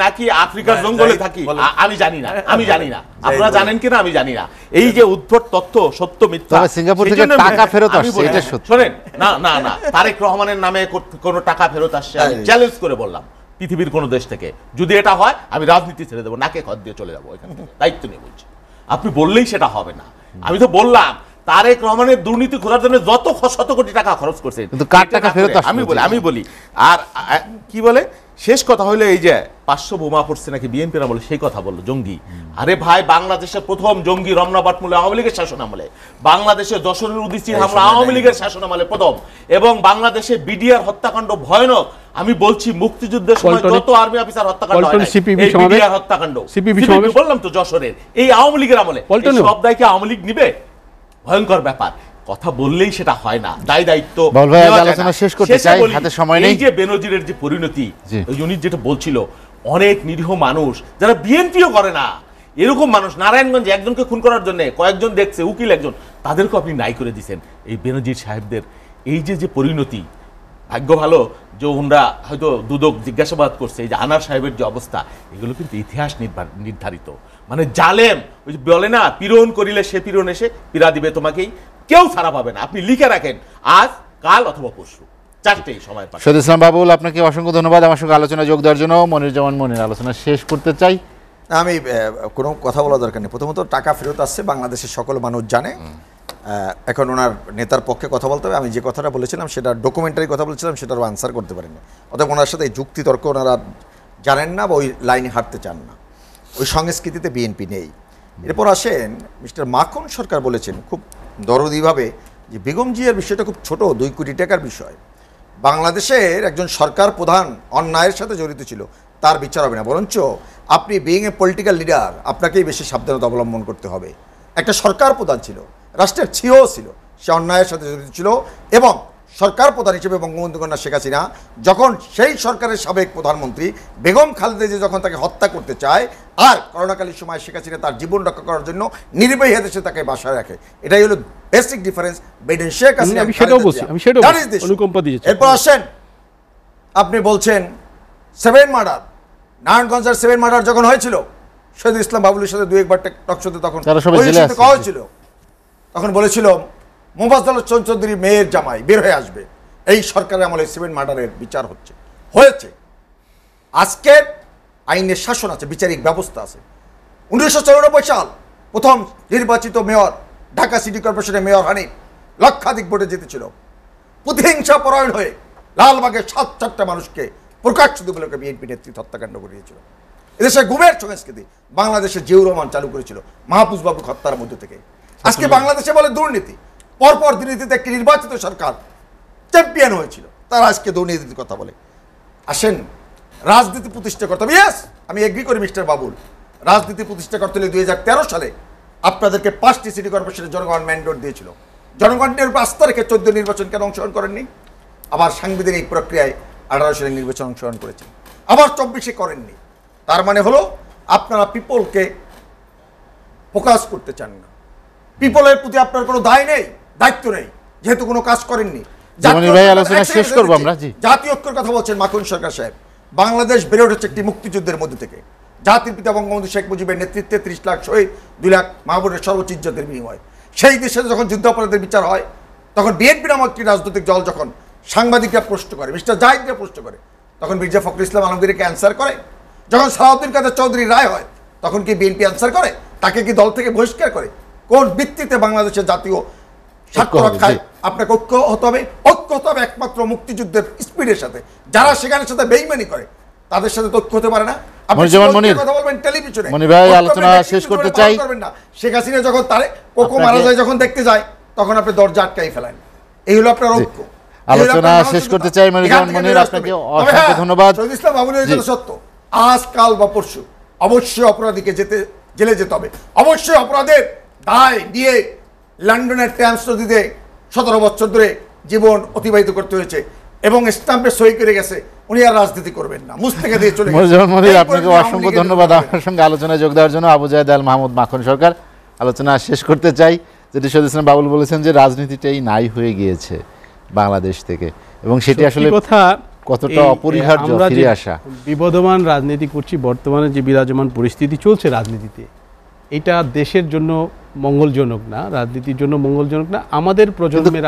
নাকি আফ্রিকার জঙ্গলে থাকি, আমি জানি না। আপনারা জানেন কিনা আমি জানি না। এই যে উদ্ভট তথ্য, সত্য মিথ্যা, সিঙ্গাপুর থেকে টাকা ফেরত আসছে, এটা সত্য। শোনেন, না তারেক রহমানের নামে কোনো টাকা ফেরত আসছে, আমি চ্যালেঞ্জ করে বললাম পৃথিবীর কোন দেশ থেকে যদি এটা হয়, আমি রাজনীতি ছেড়ে দেবো, নাকে খত দিয়ে চলে যাবো এখান থেকে, দায়িত্ব নিয়ে বলছি। আপনি বললেই সেটা হবে না। আমি তো বললাম তারেক রহমানের দুর্নীতি খোঁজার জন্য যত শত কোটি টাকা খরচ করছে, আমি বলি। আর কি বলে শেষ কথা হইলো, এই যে 500 বোমা পড়ছে নাকি বিএনপিরা বলে, সেই কথা বললো জঙ্গি। আরে ভাই, বাংলাদেশের প্রথম জঙ্গি রমনা বাটমূলে আওয়ামী লীগের শাসন আমলে, বাংলাদেশে যশোরের উদীচীর হামলা আওয়ামী লীগের শাসন আমলে প্রথম, এবং বাংলাদেশে বিডিআর হত্যাকাণ্ড ভয়ানক। আমি বলছি মুক্তিযুদ্ধের সময় যত আর্মি অফিসার হত্যাকাণ্ড হয়, এই বিডিআর হত্যাকাণ্ড বললাম তো যশোরের, এই আওয়ামী লীগের আমলে। সব দায় কি আওয়ামী লীগ নিবে? ভয়ঙ্কর ব্যাপার। কথা বললেই সেটা হয় না, দায়িত্ব আলোচনা শেষ করতে চাই, হাতে সময় নেই। এই যে বেনজিরের যে পরিণতি, উনি যেটা বলছিল, অনেক নিরীহ মানুষ যারা বিএনপিও করে না, এরকম মানুষ নারায়ণগঞ্জে একজনকে খুন করার জন্য কয়েকজন দেখছে, উকিল একজন, তাদেরকে আপনি নাই করে দিচ্ছেন। এই বেনজির সাহেবদের এই যে পরিণতি, ভাগ্য ভালো যে ওনারা হয়তো দুদক জিজ্ঞাসাবাদ করছে, এই যে আনার সাহেবের যে অবস্থা, এগুলো কিন্তু ইতিহাস নির্ধারিত। মানে জালেম, ওই যে বলে না, পীড়ন করিলে সে পীড়ন এসে পীড়া দিবে তোমাকেই, কেউ ছাড়া পাবে না। আপনি লিখে রাখেন আজ, কাল অথবা পরশু, চারটেই সময় পাবেন। শহীদ ইসলাম বাবুল, আপনাকে অসংখ্য ধন্যবাদ আমার সঙ্গে আলোচনায় যোগ দেওয়ার জন্য। মনিরুজ্জামান মনির, আলোচনা শেষ করতে চাই। আমি কোনো কথা বলা দরকার নেই। প্রথমত টাকা ফেরত আসছে, বাংলাদেশের সকল মানুষ জানে। এখন ওনার নেতার পক্ষে কথা বলতে হবে। আমি যে কথাটা বলেছিলাম সেটা ডকুমেন্টারি কথা বলেছিলাম, সেটারও আনসার করতে পারিনি। অতএব ওনার সাথে এই যুক্তি তর্ক ওনারা জানেন না বা ওই লাইনে হাঁটতে চান না, ওই সংস্কৃতিতে বিএনপি নেই। এরপর আসেন মিস্টার মাখন সরকার বলেছেন খুব দরদিভাবে যে বেগম জিয়ার বিষয়টা খুব ছোট, 2 কোটি টাকার বিষয়। বাংলাদেশের একজন সরকার প্রধান অন্যায়ের সাথে জড়িত ছিল, তার বিচার হবে না, বরঞ্চ আপনি বিইং এ পলিটিক্যাল লিডার আপনাকেই বেশি সাবধানতা অবলম্বন করতে হবে। একটা সরকার প্রধান ছিল, রাষ্ট্রের ছিও ছিল, সে অন্যায়ের সাথে জড়িত ছিল এবং সরকার প্রধান হিসেবে বঙ্গবন্ধু কন্যা শেখ হাসিনা যখন সেই সরকারের সাবেক প্রধানমন্ত্রী বেগম খালেদা জিয়া যখন তাকে হত্যা করতে চায়, আর করোনাকালীন সময় শেখ হাসিনা তার জীবন রক্ষা করার জন্য নির্বাহী দেশে তাকে বাসায় রাখে। এটাই হলো basic difference between Sheikh Hasina. আমি সেটাও বলছি, অনুকম্পা দিয়েছি। এরপর আসেন, আপনি বলছেন 7 মার্ডার, নারায়ণগঞ্জের 7 মার্ডার যখন হয়েছিল, শহীদ ইসলাম বাবুলের সাথে 2-1বার টকশোতে তখন হয়েছিল, তখন বলেছিল মোফাজ্জল চৌধুরী মেয়ের জামাই বের হয়ে আসবে, এই সরকারের আমলে 7 মার্ডারের বিচার হয়েছে। আজকে আইনের শাসন আছে, বিচারিক ব্যবস্থা আছে। 1994 সাল প্রথম নির্বাচিত মেয়র, ঢাকা সিটি কর্পোরেশনের মেয়র হানিফ লক্ষাধিক ভোটে জিতেছিল, প্রতিহিংসা পরায়ণ হয়ে লালবাগের 7-4টা মানুষকে প্রকাশ্য দিবলোকে বিএনপি নেতৃত্ব হত্যাকাণ্ড করিয়েছিল। এদেশে গুমের সংস্কৃতি বাংলাদেশে জিয়াউর রহমান চালু করেছিল মাহফুজ বাবু হত্যার মধ্যে থেকে। আজকে বাংলাদেশে বলে দুর্নীতি, পরপর দুর্নীতিতে একটি নির্বাচিত সরকার চ্যাম্পিয়ন হয়েছিল, তারা আজকে দুর্নীতির কথা বলে। আসেন, রাজনীতি প্রতিষ্ঠা করতে হবে। ইয়েস, আমি এগ্রি করি মিস্টার বাবুল, রাজনীতি প্রতিষ্ঠা করতে হলে 2013 সালে আপনাদেরকে 5টি সিটি কর্পোরেশনের জনগণ ম্যান্ডেট দিয়েছিল। জনগণের উপর আস্থা রেখে 14 নির্বাচন কেন অংশগ্রহণ করেননি? আবার সাংবিধানিক প্রক্রিয়ায় 18 সালের নির্বাচন অংশগ্রহণ করেছেন, আবার 24-এ করেননি। তার মানে হলো আপনারা পিপলকে ফোকাস করতে চান না, পিপলের প্রতি আপনার কোনো দায় নেই, দায়িত্ব নেই, যেহেতু কোনো কাজ করেননি। জাতীয় ঐক্যের কথা বলছেন মাখন সরকার সাহেব। বাংলাদেশ বেড়ে উঠেছে একটি মুক্তিযুদ্ধের মধ্যে থেকে। জাতির পিতা বঙ্গবন্ধু শেখ মুজিবের নেতৃত্বে 30 লাখ শহীদ, 2 লাখ মাহবুবের সর্বোচ্চ ইজ্জতের বিনিময়। সেই দেশে যখন যুদ্ধাপরাধের বিচার হয়, তখন বিএনপি নামক একটি রাজনৈতিক দল যখন সাংবাদিকরা প্রশ্ন করে, মিস্টার জাহিদরা প্রশ্ন করে, তখন মির্জা ফখরুল ইসলাম আলমগীরকে অ্যান্সার করে। যখন সালাউদ্দিন কাদের চৌধুরী রায় হয়, তখন কি বিএনপি অ্যান্সার করে? তাকে কি দল থেকে বহিষ্কার করে? কোন ভিত্তিতে বাংলাদেশের জাতীয় স্বার্থ রক্ষায় আপনাকে ঐক্য হতে হবে? ঐক্য হতে হবে একমাত্র মুক্তিযুদ্ধের স্পিডের সাথে। যারা সেখানের সাথে বেইমানি করে তাদের সাথে ঐক্য হতে পারে না। কথা বলবেন টেলিভিশনে, আলোচনা শেষ করতে চাই। শেখ হাসিনা যখন তারে কোকো মারা যায়, যখন দেখতে যায়, তখন আপনি দরজা আটকাই ফেলেন। এই হলো আপনার ঐক্য। আলোচনা শেষ করতে চাই। মনিরুজ্জামান মনির, আপনাকে অসংখ্য ধন্যবাদ। শহীদ ইসলাম বাবুলের জন্য সত্য, আজ কাল বা পরশু অবশ্যই অপরাধীকে জেলে যেতে হবে। অবশ্যই অপরাধের দায় দিয়ে লন্ডনের টেমস নদীতে 17 বছর ধরে জীবন অতিবাহিত করতে হয়েছে এবং স্টাম্পে সই করে গেছে, উনি আর রাজনীতি করবেন না, মুস্তেকে দিয়ে চলে গেছেন। মনিরুজ্জামান মনির, আপনাকে অসংখ্য ধন্যবাদ আমার সঙ্গে আলোচনায় যোগ দেওয়ার জন্য। আবু জায়েদ আল মাহমুদ মাখন সরকার, আলোচনা শেষ করতে চাই। যেটি শহীদ ইসলাম বাবুল বলেছেন যে রাজনীতিটাই নাই হয়ে গিয়েছে বাংলাদেশ থেকে, এবং সেটি আসলে কথা কতটা অপরিহার্য ফিরে আসা। বিবদমান রাজনীতি করছি, বর্তমানে যে বিরাজমান পরিস্থিতি চলছে রাজনীতিতে, এটা দেশের জন্য মঙ্গলজনক না, রাজনীতির জন্য মঙ্গলজনক না। আমাদের প্রজন্মের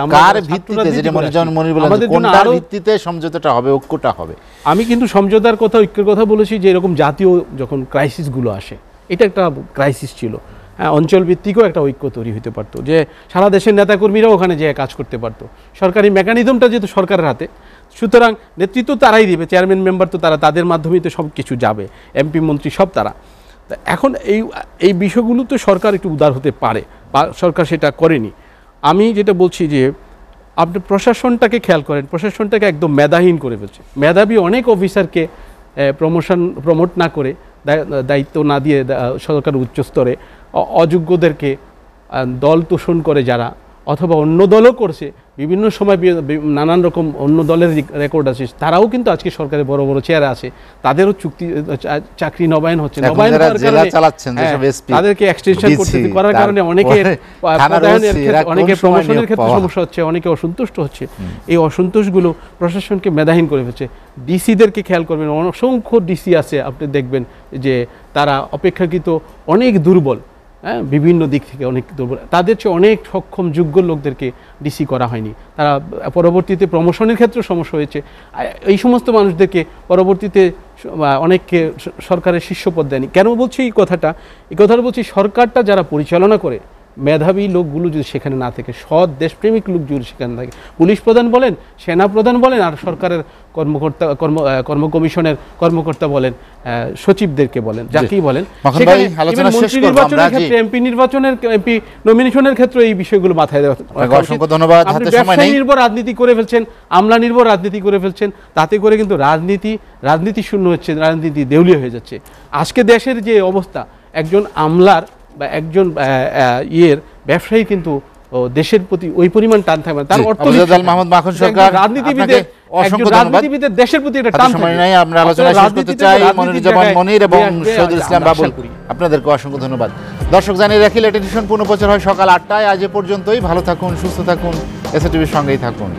ভিত্তিতে সমঝোতাটা হবে, ঐক্যটা হবে। আমি কিন্তু সমঝোতার কথা, ঐক্যের কথা বলেছি যে এরকম জাতীয় যখন ক্রাইসিসগুলো আসে, এটা একটা ক্রাইসিস ছিল। হ্যাঁ, অঞ্চল ভিত্তিকও একটা ঐক্য তৈরি হতে পারতো, যে সারা দেশের নেতাকর্মীরাও ওখানে যেয়ে কাজ করতে পারতো। সরকারি মেকানিজমটা যেহেতু সরকারের হাতে, সুতরাং নেতৃত্ব তারাই দেবে, চেয়ারম্যান মেম্বার তো তারা, তাদের মাধ্যমেই তো সব কিছু যাবে, এমপি মন্ত্রী সব তারা। এখন এই বিষয়গুলো তো সরকার একটু উদার হতে পারে, বা সরকার সেটা করেনি। আমি যেটা বলছি যে আপনি প্রশাসনটাকে খেয়াল করেন, প্রশাসনটাকে একদম মেধাহীন করে ফেলছে। মেধাবী অনেক অফিসারকে প্রমোট না করে, দায়িত্ব না দিয়ে সরকার উচ্চ স্তরে অযোগ্যদেরকে দল তোষণ করে যারা, অথবা অন্য দলও করছে, বিভিন্ন সময় নানান রকম অন্য দলের রেকর্ড আছে, তারাও কিন্তু আজকে সরকারে বড় বড় চেয়ারে আছে, তাদেরও চুক্তি চাকরি নবায়ন হচ্ছে, নবায়ন হওয়ার কারণে তাদেরকে এক্সটেনশন করার কারণে অনেকের অনেকের প্রমোশনের ক্ষেত্রে সমস্যা হচ্ছে, অনেকে অসন্তুষ্ট হচ্ছে। এই অসন্তোষগুলো প্রশাসনকে মেধাহীন করে ফেলছে। ডিসিদেরকে খেয়াল করবেন, অসংখ্য ডিসি আছে, আপনি দেখবেন যে তারা অপেক্ষাকৃত অনেক দুর্বল, হ্যাঁ, বিভিন্ন দিক থেকে অনেক দুর্বল, তাদের চেয়ে অনেক সক্ষম যোগ্য লোকদেরকে ডিসি করা হয়নি। তারা পরবর্তীতে প্রমোশনের ক্ষেত্রে সমস্যা হয়েছে। এই সমস্ত মানুষদেরকে পরবর্তীতে অনেককে সরকারের শীর্ষপদ দেয়নি। কেন বলছি এই কথাটা বলছি, সরকারটা যারা পরিচালনা করে মেধাবী লোকগুলো যদি সেখানে না থাকে, সৎ দেশপ্রেমিক লোক যদি সেখানে থাকে, পুলিশ প্রধান বলেন, সেনা প্রধান বলেন, আর সরকারের কর্ম কমিশনের কর্মকর্তা বলেন, সচিবদেরকে বলেন, যাকেই বলেন, এমপি নির্বাচনের এমপি নমিনেশনের ক্ষেত্রে এই বিষয়গুলো মাথায় দেওয়া। ব্যবসায়ী নির্ভর রাজনীতি করে ফেলছেন, আমলা নির্ভর রাজনীতি করে ফেলছেন, তাতে করে কিন্তু রাজনীতি শূন্য হচ্ছে, রাজনীতি দেউলিয়া হয়ে যাচ্ছে। আজকে দেশের যে অবস্থা, একজন আমলার বা একজন ব্যবসায়ী কিন্তু দেশের প্রতি ওই পরিমাণ টান থাকবে, তার অর্থ রাজনীতিবিদের দেশের প্রতি একটা টান থাকবে। আমরা আলোচনা শেষ করতে চাই। মনিরুজ্জামান মনির এবং শহীদুল ইসলাম বাবুল, আপনাদেরকে অসংখ্য ধন্যবাদ। দর্শক জানিয়ে রাখি, লেট এডিশন পুনঃ প্রচার হয় সকাল ৮টায়। আজ এ পর্যন্তই। ভালো থাকুন, সুস্থ থাকুন, এসএটিভির সঙ্গেই থাকুন।